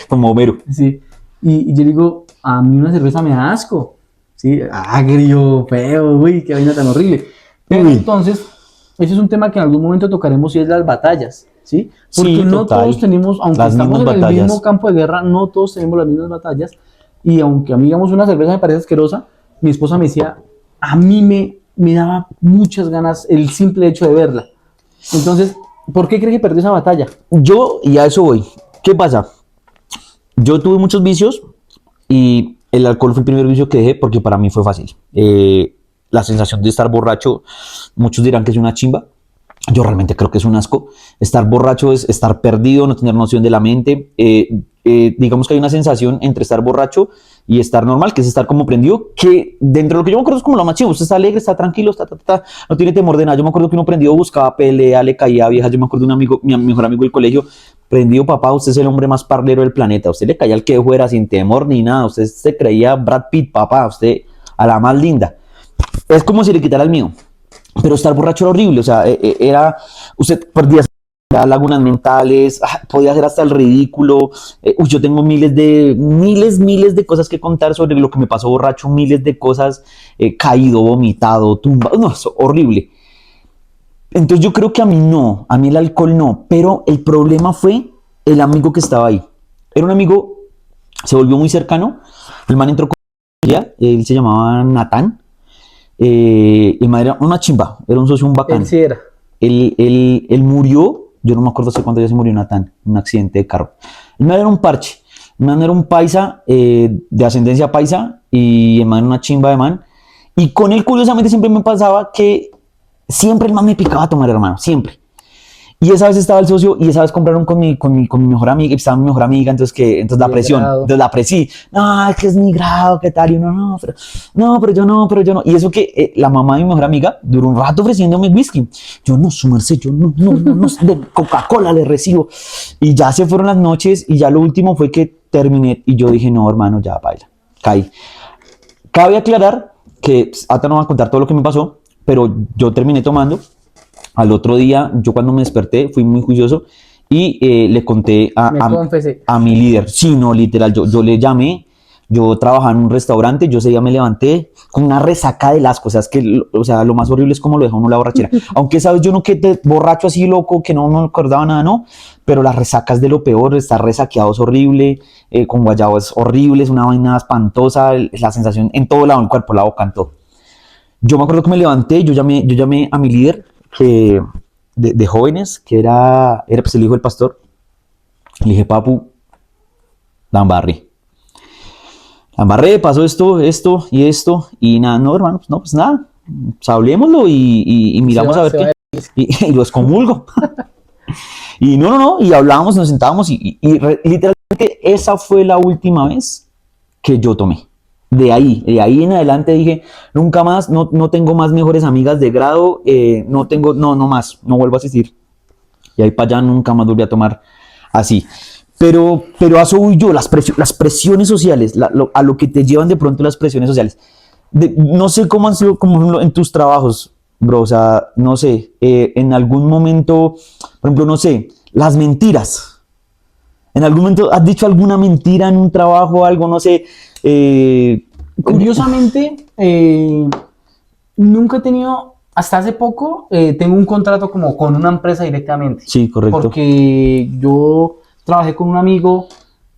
Como Homero. Sí. Y yo digo, a mí una cerveza me da asco. Sí, agrio, feo, uy, qué vaina tan horrible. Pero entonces, ese es un tema que en algún momento tocaremos y es las batallas. ¿Sí? Porque sí, no todos tenemos, aunque las estamos en batallas. el mismo campo de guerra, no todos tenemos las mismas batallas. Y aunque a mí, digamos, una cerveza me parece asquerosa, mi esposa me decía, a mí me daba muchas ganas el simple hecho de verla. Entonces, ¿por qué crees que perdió esa batalla? Y a eso voy. ¿Qué pasa? Yo tuve muchos vicios y el alcohol fue el primer vicio que dejé porque para mí fue fácil. la sensación de estar borracho, muchos dirán que es una chimba. Yo realmente creo que es un asco. Estar borracho es estar perdido, no tener noción de la mente. Digamos que hay una sensación entre estar borracho y estar normal, que es estar como prendido, que dentro de lo que yo me acuerdo es como lo más chido. Usted está alegre, está tranquilo, no tiene temor de nada. Yo me acuerdo que uno prendido buscaba pelea, le caía a viejas. Yo me acuerdo de un amigo, mi mejor amigo del colegio, prendido, papá, usted es el hombre más parlero del planeta. Usted le caía al que fuera sin temor ni nada. Usted se creía Brad Pitt, papá, usted a la más linda. Es como si le quitara el mío. Pero estar borracho era horrible, o sea, usted perdía lagunas mentales, podía hacer hasta el ridículo. Yo tengo miles de cosas que contar sobre lo que me pasó borracho, miles de cosas, caído, vomitado, tumbado, no, es horrible. Entonces yo creo que a mí el alcohol no, pero el problema fue el amigo que estaba ahí. Era un amigo, se volvió muy cercano, el man entró con ella, él se llamaba Natán. El man era una chimba, era un socio, un bacán. Él sí era. Él murió, yo no me acuerdo hace cuánto ya se murió Natán, un accidente de carro. El man era un parche, el man era un paisa, de ascendencia paisa, y el man era una chimba de man. Y con él, curiosamente, siempre me pasaba que siempre el man me picaba a tomar, hermano, siempre. Y esa vez estaba el socio y esa vez compraron con mi mejor amiga, y estaba mi mejor amiga, entonces la presión, entonces la presí, no, es que es mi grado, ¿qué tal? Y uno, pero yo no. Y eso que la mamá de mi mejor amiga duró un rato ofreciéndome whisky. Yo no, su merced, yo no, de Coca-Cola le recibo. Y ya se fueron las noches y ya lo último fue que terminé y yo dije, no, hermano, ya baila, caí. Cabe aclarar que hasta no voy a contar todo lo que me pasó, pero yo terminé tomando. Al otro día, yo cuando me desperté, fui muy juicioso y le conté a mi líder. Sí, no, literal, yo le llamé, yo trabajaba en un restaurante, yo ese día me levanté con una resaca del asco. O sea, lo más horrible es como lo deja uno la borrachera. Aunque, ¿sabes? Yo no quedé borracho así loco, que no me acordaba nada, no. Pero las resacas de lo peor, estar resaqueado es horrible, con guayabo es horrible, es una vaina espantosa, la sensación en todo lado, en el cuerpo, la boca, en todo. Yo me acuerdo que me levanté, yo llamé a mi líder, que de jóvenes, que era pues el hijo del pastor. Le dije, papu, la embarré, pasó esto y esto, y nada, no, hermano, pues nada, pues hablemoslo y miramos a ver qué, y lo excomulgo. Y no, y hablábamos, nos sentábamos, y literalmente esa fue la última vez que yo tomé. De ahí en adelante dije, nunca más, no tengo más mejores amigas de grado, no más, no vuelvo a asistir. Y ahí para allá nunca más volví a tomar así. Pero a eso voy yo, las presiones sociales, a lo que te llevan de pronto las presiones sociales. No sé cómo han sido como en tus trabajos, bro, o sea, no sé, en algún momento, por ejemplo, no sé, las mentiras. ¿En algún momento has dicho alguna mentira en un trabajo o algo, no sé? Curiosamente, nunca he tenido, hasta hace poco, tengo un contrato como con una empresa directamente. Sí, correcto. Porque yo trabajé con un amigo,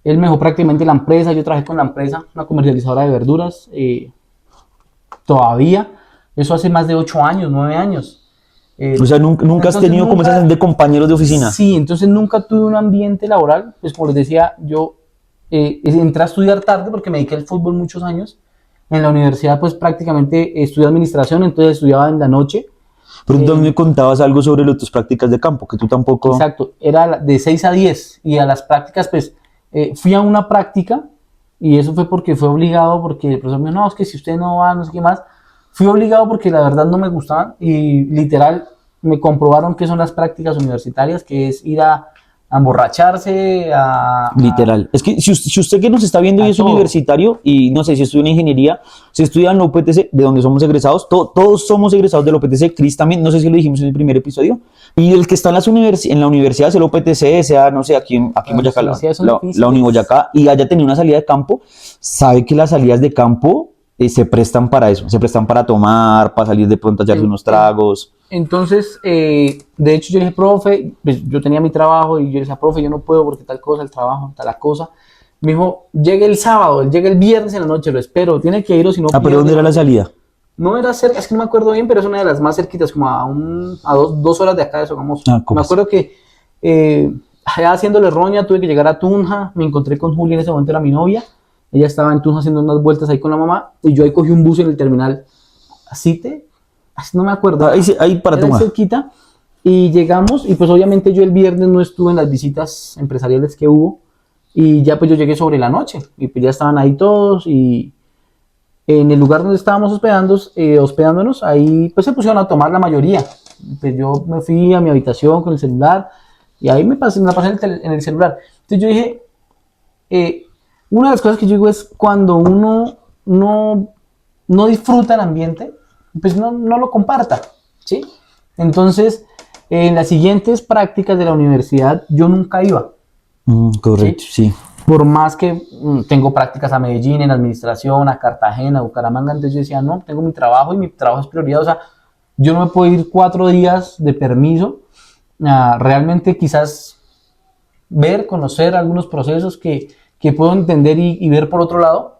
él me dejó prácticamente la empresa, yo trabajé con la empresa, una comercializadora de verduras, todavía, eso hace más de 8 años, 9 años. O sea, nunca has tenido como esas de compañeros de oficina. Sí, entonces nunca tuve un ambiente laboral, pues como les decía, yo entré a estudiar tarde porque me dediqué al fútbol muchos años. En la universidad pues prácticamente estudié administración, entonces estudiaba en la noche. Pero entonces me contabas algo sobre tus prácticas de campo, que tú tampoco... Exacto, era de 6 a 10 y a las prácticas pues fui a una práctica y eso fue porque fue obligado, porque el profesor me dijo, no, es que si usted no va, no sé qué más. Fui obligado porque la verdad no me gustaban y literal me comprobaron que son las prácticas universitarias, que es ir a emborracharse, Literal. Es que si usted que nos está viendo y es universitario y no sé, si estudia en ingeniería, si estudia en la UPTC, de donde somos egresados, todos somos egresados de la UPTC, Cris también, no sé si lo dijimos en el primer episodio, y el que está en la universidad, sea la UPTC, sea, no sé, aquí en Boyacá, la Uniboyacá, y haya tenido una salida de campo, sabe que las salidas de campo se prestan para eso, se prestan para tomar, para salir de pronto a echarse unos tragos. Entonces, de hecho yo le dije, profe, pues yo tenía mi trabajo y yo le decía, profe, yo no puedo porque tal cosa, el trabajo, tal la cosa. Me dijo, llegue el sábado, llegue el viernes en la noche, lo espero, tiene que ir o si no... ¿Pero dónde era la salida? No era cerca, es que no me acuerdo bien, pero es una de las más cerquitas, como a 2 horas de acá de Sogamoso. Me acuerdo que allá haciéndole roña tuve que llegar a Tunja, me encontré con Julia, en ese momento era mi novia, ella estaba en Tunja haciendo unas vueltas ahí con la mamá y yo ahí cogí un bus en el terminal Cite, no me acuerdo. Ahí para era tomar. cerquita. Y llegamos, y pues obviamente yo el viernes no estuve en las visitas empresariales que hubo, y ya pues yo llegué sobre la noche, y pues ya estaban ahí todos, y en el lugar donde estábamos hospedándonos, ahí pues se pusieron a tomar la mayoría. Pues yo me fui a mi habitación con el celular, y ahí me la pasé en el celular. Entonces yo dije, una de las cosas que yo digo es cuando uno no disfruta el ambiente, pues no lo comparta, ¿sí? Entonces, en las siguientes prácticas de la universidad, yo nunca iba. Correcto, sí. Por más que tengo prácticas a Medellín, en administración, a Cartagena, a Bucaramanga, entonces yo decía, no, tengo mi trabajo y mi trabajo es prioridad. O sea, yo no me puedo ir 4 días de permiso a realmente quizás ver, conocer algunos procesos que puedo entender y ver por otro lado,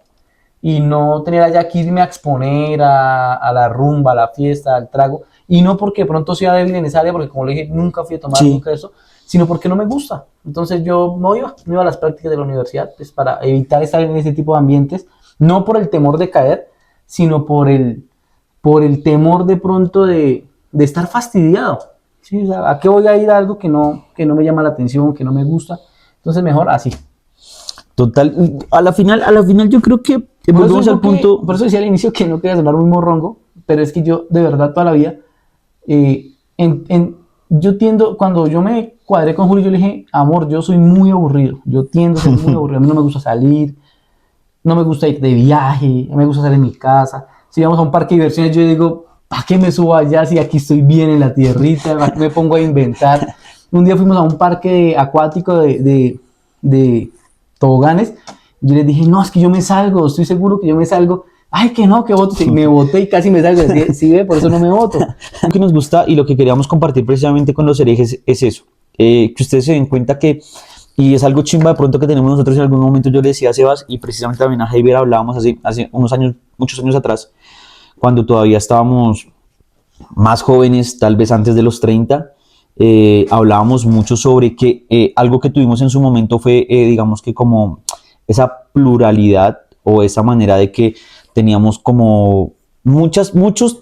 y no tener allá que irme a exponer a la rumba, a la fiesta, al trago, y no porque de pronto sea débil en esa área, porque como le dije, nunca fui a tomar Sí. nunca eso, sino porque no me gusta. Entonces yo no iba a las prácticas de la universidad, pues para evitar estar en ese tipo de ambientes, no por el temor de caer, sino por el temor de pronto de estar fastidiado. ¿Sí? O sea, ¿a qué voy a ir a algo que no me llama la atención, que no me gusta? Entonces mejor así. Total. A la final yo creo que volvemos al punto. Por eso decía al inicio que no quería sonar muy morrongo, pero es que yo de verdad toda la vida, yo tiendo, cuando yo me cuadré con Julio, yo le dije, amor, yo soy muy aburrido, yo tiendo a ser muy aburrido, a mí no me gusta salir, no me gusta ir de viaje, no me gusta estar en mi casa. Si vamos a un parque de diversiones, yo digo, ¿para qué me subo allá si aquí estoy bien en la tierrita? ¿Para qué me pongo a inventar? Un día fuimos a un parque acuático de toboganes, y yo les dije, no, es que yo me salgo, estoy seguro que yo me salgo. Ay, que no, que voto. Y me boté y casi me salgo. Sí, ve, por eso no me voto. Lo que nos gusta y lo que queríamos compartir precisamente con los herejes es eso, que ustedes se den cuenta que, y es algo chimba de pronto que tenemos nosotros en algún momento, yo le decía a Sebas, y precisamente también a Javier hablábamos hace unos años, muchos años atrás, cuando todavía estábamos más jóvenes, tal vez antes de los 30, hablábamos mucho sobre que algo que tuvimos en su momento fue, digamos que como esa pluralidad o esa manera de que teníamos como muchos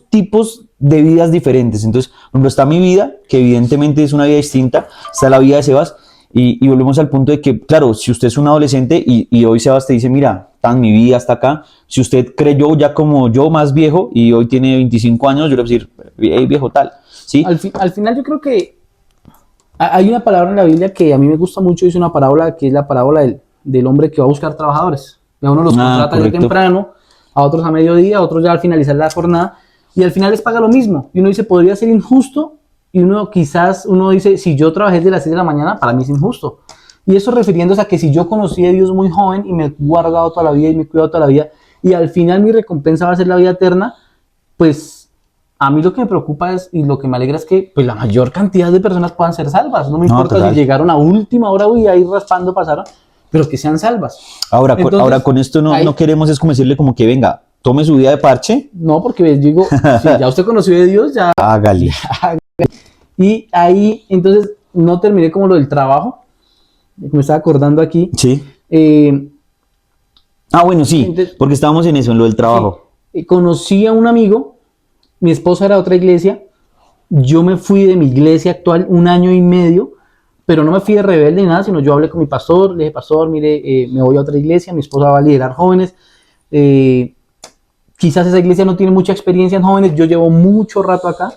tipos de vidas diferentes. Entonces, por ejemplo, está mi vida, que evidentemente es una vida distinta, está la vida de Sebas, y volvemos al punto de que, claro, si usted es un adolescente y hoy Sebas te dice, mira, tan mi vida hasta acá, si usted creyó ya como yo más viejo y hoy tiene 25 años, yo le voy a decir, hey, viejo tal, ¿sí? Al final yo creo que hay una palabra en la Biblia que a mí me gusta mucho, es una parábola que es la parábola del hombre que va a buscar trabajadores. Y a uno los contrata ya temprano, a otros a mediodía, a otros ya al finalizar la jornada, y al final les paga lo mismo. Y uno dice, podría ser injusto, y uno dice, si yo trabajé desde las 6 de la mañana, para mí es injusto. Y eso refiriéndose a que si yo conocí a Dios muy joven y me he guardado toda la vida y me he cuidado toda la vida, y al final mi recompensa va a ser la vida eterna, pues a mí lo que me preocupa es, y lo que me alegra es que pues, la mayor cantidad de personas puedan ser salvas. No me importa si llegaron a última hora y ahí raspando pasaron, pero que sean salvas. Ahora con esto no queremos es como decirle como que venga, tome su vida de parche. No, porque digo, si ya usted conoció de Dios, ya... Hágale. Y ahí, entonces, no terminé como lo del trabajo, me estaba acordando aquí. Sí. Bueno, sí, entonces, porque estábamos en eso, en lo del trabajo. Sí, conocí a un amigo, mi esposa era de otra iglesia, yo me fui de mi iglesia actual 1 año y medio, pero no me fui de rebelde ni nada, sino yo hablé con mi pastor, le dije, pastor, mire, me voy a otra iglesia, mi esposa va a liderar jóvenes, quizás esa iglesia no tiene mucha experiencia en jóvenes, yo llevo mucho rato acá,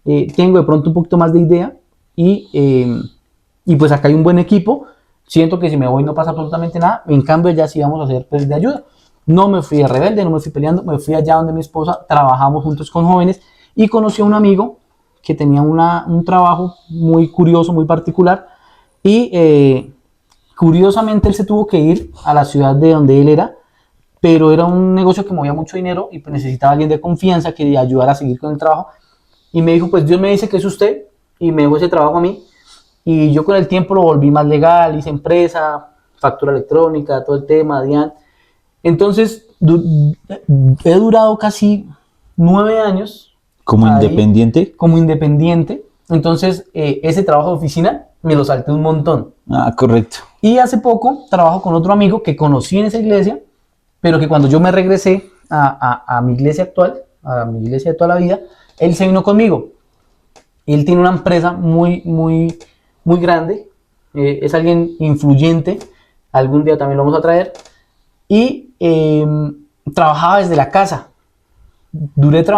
tengo de pronto un poquito más de idea, y pues acá hay un buen equipo, siento que si me voy no pasa absolutamente nada, en cambio ya sí vamos a hacer pues, de ayuda. No me fui de rebelde, no me fui peleando, me fui allá donde mi esposa, trabajamos juntos con jóvenes, y conocí a un amigo que tenía un trabajo muy curioso, muy particular, y curiosamente él se tuvo que ir a la ciudad de donde él era, pero era un negocio que movía mucho dinero y pues necesitaba a alguien de confianza que le ayudara a seguir con el trabajo, y me dijo, pues Dios me dice que es usted, y me dio ese trabajo a mí, y yo con el tiempo lo volví más legal, hice empresa, factura electrónica, todo el tema, DIAN. Entonces, he durado casi 9 años. ¿Como independiente? Como independiente. Entonces, ese trabajo de oficina me lo salté un montón. Correcto. Y hace poco trabajo con otro amigo que conocí en esa iglesia, pero que cuando yo me regresé a mi iglesia actual, a mi iglesia de toda la vida, él se vino conmigo. Él tiene una empresa muy grande, es alguien influyente, algún día también lo vamos a traer, y trabajaba desde la casa.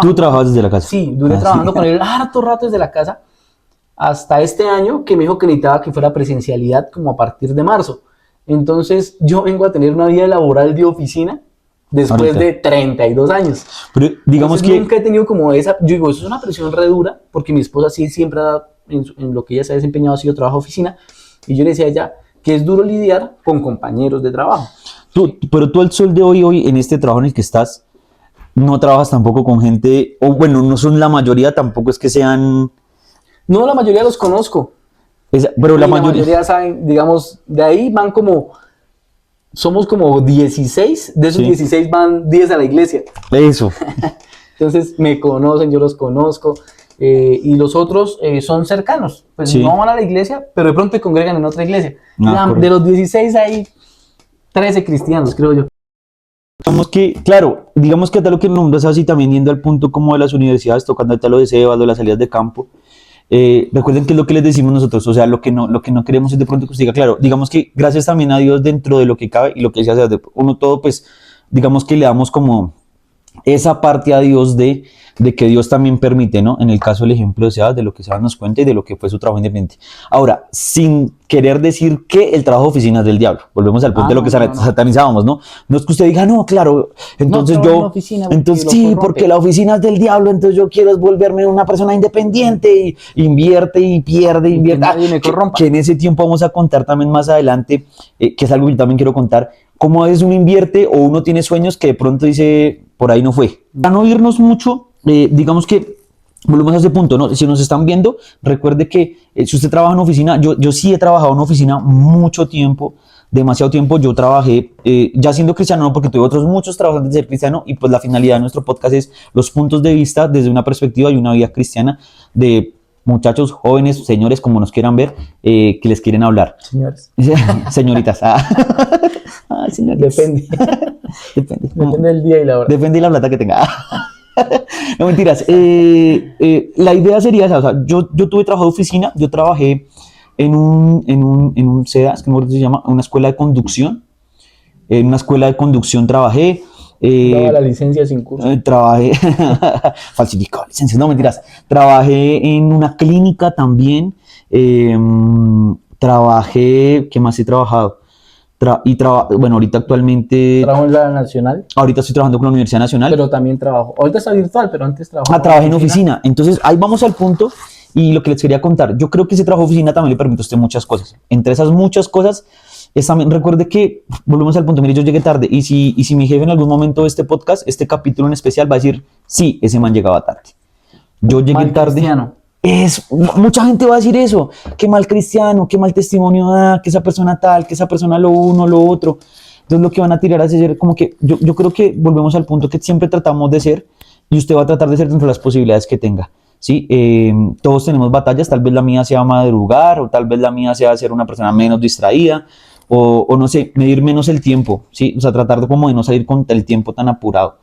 ¿Tú trabajabas desde la casa? Sí, duré trabajando con él harto rato desde la casa, hasta este año que me dijo que necesitaba que fuera presencialidad como a partir de marzo. Entonces yo vengo a tener una vida laboral de oficina después Ahorita. de 32 años. Pero digamos Entonces, que... nunca he tenido como esa, yo digo, eso es una presión re dura, porque mi esposa sí siempre en lo que ella se ha desempeñado ha sido trabajo de oficina, y yo le decía a ella que es duro lidiar con compañeros de trabajo. Pero tú al sol de hoy, en este trabajo en el que estás, no trabajas tampoco con gente, o bueno, no son la mayoría, tampoco es que sean... No, la mayoría los conozco, pero y la la mayoría... mayoría saben, digamos, de ahí van como, somos como 16, de esos Sí. 16 van 10 a la iglesia. Eso. Entonces me conocen, yo los conozco, y los otros son cercanos. Pues Sí. no van a la iglesia, pero de pronto se congregan en otra iglesia. Correcto. De los 16 hay 13 cristianos, creo yo. Digamos que hasta lo que nombras así, también yendo al punto como de las universidades, tocando hasta lo de Sebas, de las salidas de campo, recuerden que es lo que les decimos nosotros, o sea, lo que no queremos es de pronto que usted diga, claro, digamos que gracias también a Dios dentro de lo que cabe y lo que se hace, uno todo, pues, digamos que le damos como esa parte a Dios de que Dios también permite, ¿no? En el caso del ejemplo de Sebas, de lo que Sebas nos cuenta y de lo que fue su trabajo independiente. Ahora, sin querer decir que el trabajo de oficina es del diablo, volvemos al punto de lo que satanizábamos, ¿no? No es que usted diga, no, claro, entonces entonces sí, porque la oficina es del diablo, entonces yo quiero volverme una persona independiente y invierte y pierde, invierte. Que en ese tiempo vamos a contar también más adelante, que es algo que yo también quiero contar, cómo es uno invierte o uno tiene sueños que de pronto dice, por ahí no fue. Para no irnos mucho, digamos que volvemos a ese punto, ¿no? Si nos están viendo, recuerde que si usted trabaja en oficina, yo sí he trabajado en oficina mucho tiempo, demasiado tiempo. Yo trabajé, ya siendo cristiano, no, porque tuve otros muchos trabajos antes de ser cristiano, y pues la finalidad de nuestro podcast es los puntos de vista desde una perspectiva y una vida cristiana de muchachos, jóvenes, señores, como nos quieran ver, que les quieren hablar. Señores. Señoritas. Señoritas. Depende. Depende del día y la hora. Depende de la plata que tenga. No, mentiras. La idea sería esa. O sea, yo tuve trabajo de oficina. Yo trabajé en un SEDA, es que no se llama, una escuela de conducción. En una escuela de conducción trabajé. Daba la licencia sin curso. Trabajé, falsificado licencias, no mentiras. Trabajé en una clínica también. Trabajé, ¿qué más he trabajado? Bueno, ahorita actualmente... ¿Trabajo en la Nacional? Ahorita estoy trabajando con la Universidad Nacional. Pero también trabajo. Ahorita está virtual, pero antes trabajaba. Trabajé en oficina. Entonces, ahí vamos al punto y lo que les quería contar. Yo creo que ese trabajo de oficina también le permite a usted muchas cosas. Entre esas muchas cosas, también recuerde que, volvemos al punto, mire, yo llegué tarde y si mi jefe en algún momento de este podcast, este capítulo en especial, va a decir, sí, ese man llegaba tarde. Yo llegué tarde. Cristiano. Mucha gente va a decir eso, qué mal cristiano, qué mal testimonio da, que esa persona tal, que esa persona lo uno, lo otro. Entonces lo que van a tirar es ser como que, yo creo que volvemos al punto que siempre tratamos de ser, y usted va a tratar de ser dentro de las posibilidades que tenga, ¿sí? Todos tenemos batallas, tal vez la mía sea madrugar, o tal vez la mía sea ser una persona menos distraída, o no sé, medir menos el tiempo, ¿sí? O sea, tratar de como de no salir con el tiempo tan apurado.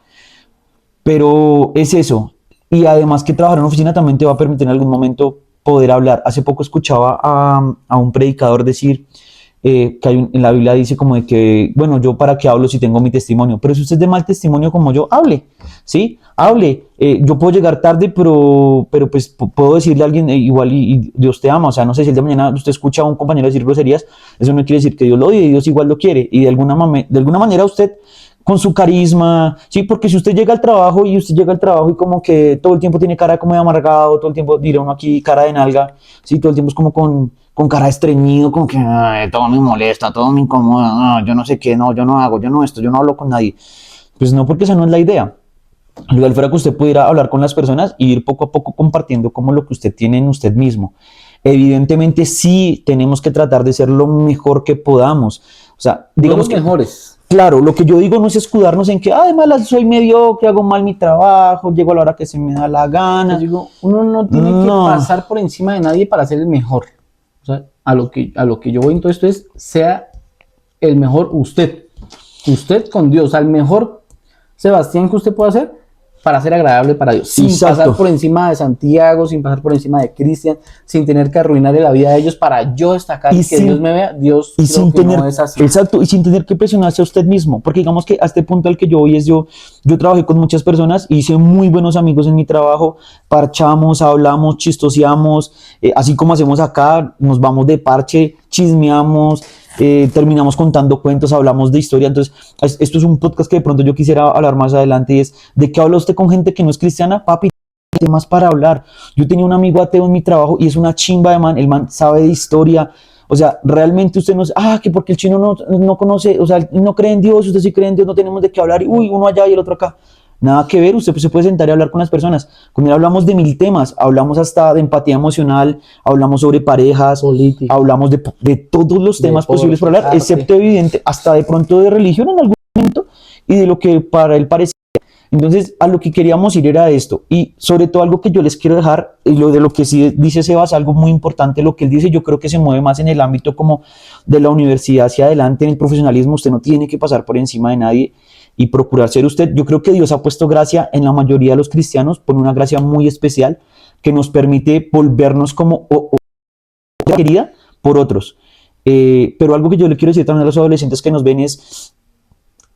Pero es eso. Y además que trabajar en oficina también te va a permitir en algún momento poder hablar. Hace poco escuchaba a un predicador decir que en la Biblia dice como de que, bueno, yo para qué hablo si tengo mi testimonio, pero si usted es de mal testimonio como yo, hable, ¿sí? Hable. Yo puedo llegar tarde, pero pues puedo decirle a alguien igual y Dios te ama. O sea, no sé si el día de mañana usted escucha a un compañero decir groserías, eso no quiere decir que Dios lo odie, Dios igual lo quiere. Y de alguna manera usted, con su carisma, sí, porque si usted llega al trabajo y como que todo el tiempo tiene cara como de amargado, todo el tiempo dirá uno aquí cara de nalga, sí, todo el tiempo es como con cara de estreñido, como que todo me molesta, todo me incomoda, yo no sé qué, no, yo no hago, yo no esto, yo no hablo con nadie. Pues no, porque esa no es la idea. Lo ideal fuera que usted pudiera hablar con las personas y ir poco a poco compartiendo como lo que usted tiene en usted mismo. Evidentemente sí tenemos que tratar de ser lo mejor que podamos. O sea, digamos los mejores. Claro, lo que yo digo no es escudarnos en que además soy mediocre, hago mal mi trabajo, llego a la hora que se me da la gana. Yo digo, uno no tiene que pasar por encima de nadie para ser el mejor. O sea, a lo que yo voy en todo esto es, sea el mejor usted. Usted con Dios, al mejor Sebastián que usted pueda ser, para ser agradable para Dios, sin Exacto. pasar por encima de Santiago, sin pasar por encima de Cristian, sin tener que arruinarle la vida a ellos para yo destacar y que sin, Dios me vea. Dios y creo sin que tener, no es así. exacto, y sin tener que presionarse a usted mismo, porque digamos que a este punto al que yo voy es yo trabajé con muchas personas, hice muy buenos amigos en mi trabajo, parchamos, hablamos, chistoseamos, así como hacemos acá, nos vamos de parche, chismeamos, terminamos contando cuentos, hablamos de historia. Entonces esto es un podcast que de pronto yo quisiera hablar más adelante, y es ¿de qué habla usted con gente que no es cristiana? Papi, temas para hablar. Yo tenía un amigo ateo en mi trabajo y es una chimba de man, el man sabe de historia. O sea, realmente usted no es, que porque el chino no conoce, o sea, no cree en Dios, usted sí cree en Dios, no tenemos de qué hablar, y uno allá y el otro acá. Nada que ver, usted se puede sentar y hablar con las personas. Con él hablamos de 1000 temas, hablamos hasta de empatía emocional, hablamos sobre parejas, Política, hablamos de todos los temas posibles para hablar, excepto evidente, hasta de pronto de religión en algún momento y de lo que para él parece. Entonces, a lo que queríamos ir era esto, y sobre todo algo que yo les quiero dejar, y lo de lo que sí dice Sebas, algo muy importante, lo que él dice, yo creo que se mueve más en el ámbito como de la universidad hacia adelante, en el profesionalismo. Usted no tiene que pasar por encima de nadie y procurar ser usted. Yo creo que Dios ha puesto gracia en la mayoría de los cristianos, pone una gracia muy especial que nos permite volvernos como querida por otros. Pero algo que yo le quiero decir también a los adolescentes que nos ven es,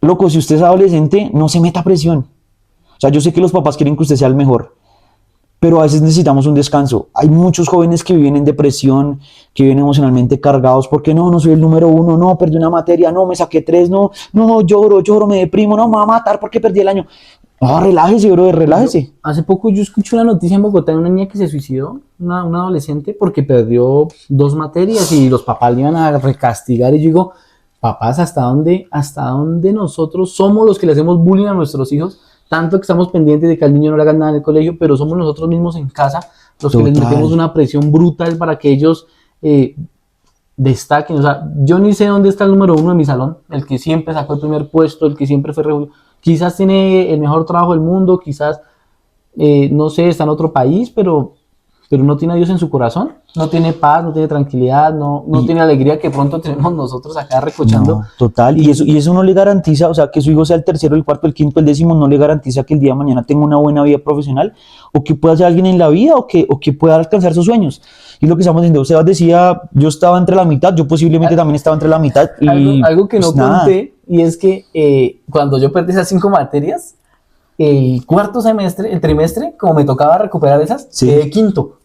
loco, si usted es adolescente, no se meta presión. O sea, yo sé que los papás quieren que usted sea el mejor, pero a veces necesitamos un descanso. Hay muchos jóvenes que viven en depresión, que viven emocionalmente cargados porque no soy el número 1, no, perdí una materia, no, me saqué 3, no, lloro, me deprimo, no, me voy a matar porque perdí el año. No, relájese, brother, relájese. Hace poco yo escuché una noticia en Bogotá de una niña que se suicidó, una adolescente, porque perdió 2 materias y los papás le iban a recastigar. Y yo digo, papás, ¿hasta dónde nosotros somos los que le hacemos bullying a nuestros hijos? Tanto que estamos pendientes de que al niño no le hagan nada en el colegio, pero somos nosotros mismos en casa los que les metemos una presión brutal para que ellos destaquen. O sea, yo ni sé dónde está el número 1 de mi salón, el que siempre sacó el primer puesto, el que siempre fue quizás tiene el mejor trabajo del mundo, quizás, no sé, está en otro país, pero no tiene a Dios en su corazón, no tiene paz, no tiene tranquilidad, no tiene alegría que pronto tenemos nosotros acá recochando. No, total, y eso no le garantiza, o sea, que su hijo sea el tercero, el cuarto, el quinto, el décimo, no le garantiza que el día de mañana tenga una buena vida profesional, o que pueda ser alguien en la vida, o que pueda alcanzar sus sueños. Y lo que estamos diciendo, Sebas decía, yo estaba entre la mitad, yo posiblemente también estaba entre la mitad. Y algo que pues no conté, y es que cuando yo perdí esas 5 materias, el cuarto semestre, el trimestre, como me tocaba recuperar esas, quedé quinto.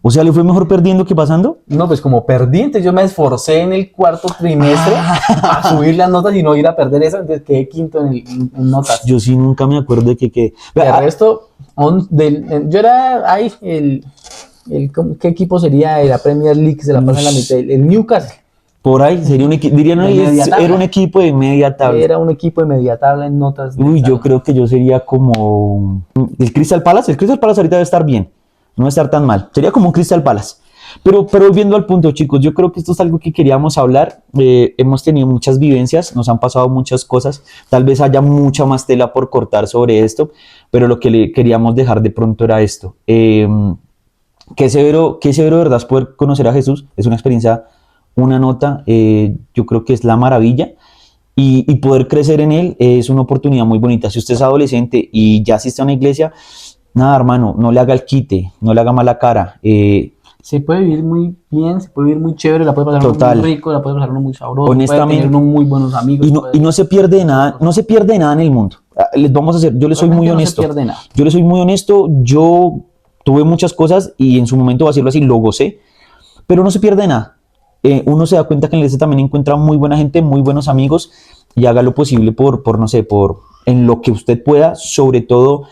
O sea, ¿le fue mejor perdiendo que pasando? No, pues como perdí, entonces yo me esforcé en el cuarto trimestre a subir las notas y no ir a perder esas, entonces quedé quinto en notas. Yo sí nunca me acuerdo de que quedé. El resto, yo era ahí, ¿qué equipo sería de la Premier League? Se la pasa en la mitad, el Newcastle. Por ahí, sería un equipo, dirían ahí, era un equipo de media tabla. Era un equipo de media tabla en notas. Uy, yo creo que yo sería como el Crystal Palace. El Crystal Palace ahorita debe estar bien, no debe estar tan mal. Sería como un Crystal Palace. Pero volviendo al punto, chicos, yo creo que esto es algo que queríamos hablar. Hemos tenido muchas vivencias, nos han pasado muchas cosas. Tal vez haya mucha más tela por cortar sobre esto, pero lo que le queríamos dejar de pronto era esto. Qué severo de verdad es poder conocer a Jesús. Es una experiencia, una nota, yo creo que es la maravilla. Y poder crecer en él es una oportunidad muy bonita. Si usted es adolescente y ya asiste a una iglesia, nada, hermano, no le haga el quite, no le haga mala cara. Se puede vivir muy bien, se puede vivir muy chévere, la puede pasar uno muy rico, la puede pasar uno muy sabroso, honestamente, puede tener unos muy buenos amigos. Y no se pierde nada, no se pierde nada en el mundo. Les vamos a hacer, yo les soy muy honesto. No se pierde nada. Yo les soy muy honesto, yo tuve muchas cosas y en su momento, voy a decirlo así, lo gocé, pero no se pierde nada. Uno se da cuenta que en la iglesia también encuentra muy buena gente, muy buenos amigos, y haga lo posible en lo que usted pueda, sobre todo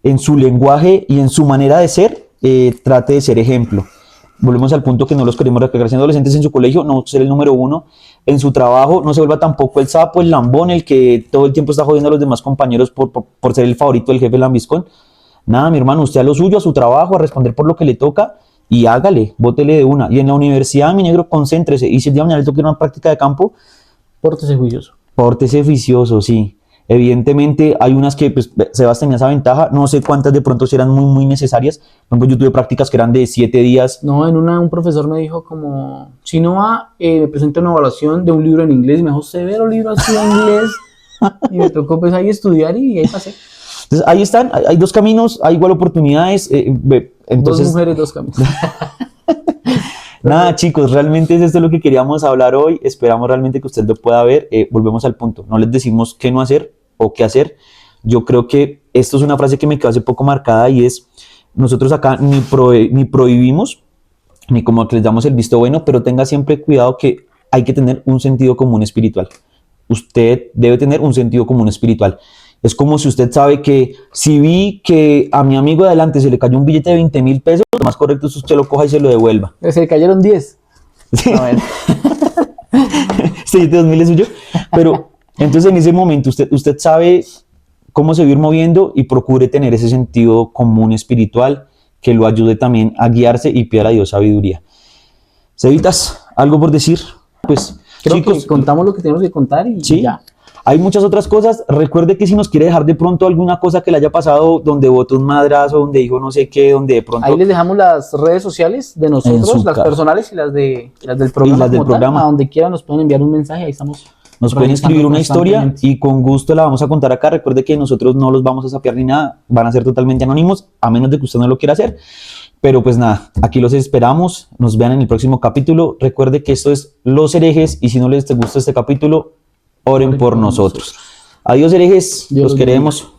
en su lenguaje y en su manera de ser, trate de ser ejemplo. Volvemos al punto que no los queremos recargar siendo adolescentes en su colegio, no ser el número 1, en su trabajo, no se vuelva tampoco el sapo, el lambón, el que todo el tiempo está jodiendo a los demás compañeros por ser el favorito del jefe lambiscón. Nada, mi hermano, usted a lo suyo, a su trabajo, a responder por lo que le toca, y hágale, bótele de una. Y en la universidad, mi negro, concéntrese, y si el día de mañana le toca una práctica de campo, pórtese juicioso. Pórtese juicioso, sí. Evidentemente hay unas que pues, Sebas tenía esa ventaja, no sé cuántas de pronto serán muy, muy necesarias. Por ejemplo, yo tuve prácticas que eran de 7 días. No, en una un profesor me dijo como, si no va, me presenta una evaluación de un libro en inglés, y me dijo, severo libro así en inglés, y me tocó pues ahí estudiar y ahí pasé. Entonces, ahí están, hay dos caminos, hay igual oportunidades. Entonces, dos mujeres, dos caminos. nada, chicos, realmente es esto lo que queríamos hablar hoy. Esperamos realmente que usted lo pueda ver. Volvemos al punto. No les decimos qué no hacer o qué hacer. Yo creo que esto es una frase que me quedó hace poco marcada y es, nosotros acá ni prohibimos, ni como que les damos el visto bueno, pero tenga siempre cuidado que hay que tener un sentido común espiritual. Usted debe tener un sentido común espiritual. Es como si usted sabe que si vi que a mi amigo de adelante se le cayó un billete de 20,000 pesos, lo más correcto es que usted lo coja y se lo devuelva. Se le cayeron 10. Sí. No, bueno. Este billete de 2,000 es suyo. Pero entonces en ese momento usted sabe cómo se va a ir moviendo y procure tener ese sentido común espiritual que lo ayude también a guiarse y pida a Dios sabiduría. Cevitas, ¿algo por decir? Pues Creo chicos, que contamos lo que tenemos que contar y sí, ya. hay muchas otras cosas. Recuerde que si nos quiere dejar de pronto alguna cosa que le haya pasado, donde botó un madrazo, donde dijo no sé qué, donde de pronto... Ahí les dejamos las redes sociales de nosotros, las personales y las del programa. Y las del como tal. programa. A donde quieran nos pueden enviar un mensaje, ahí estamos. Nos pueden revisando escribir una historia constantemente. y con gusto la vamos a contar acá. Recuerde que nosotros no los vamos a sapear ni nada, van a ser totalmente anónimos, a menos de que usted no lo quiera hacer. Pero pues nada, aquí los esperamos, nos vean en el próximo capítulo. Recuerde que esto es Los Herejes y si no les gusta este capítulo, oren por nosotros. Adiós, herejes, Dios los los queremos.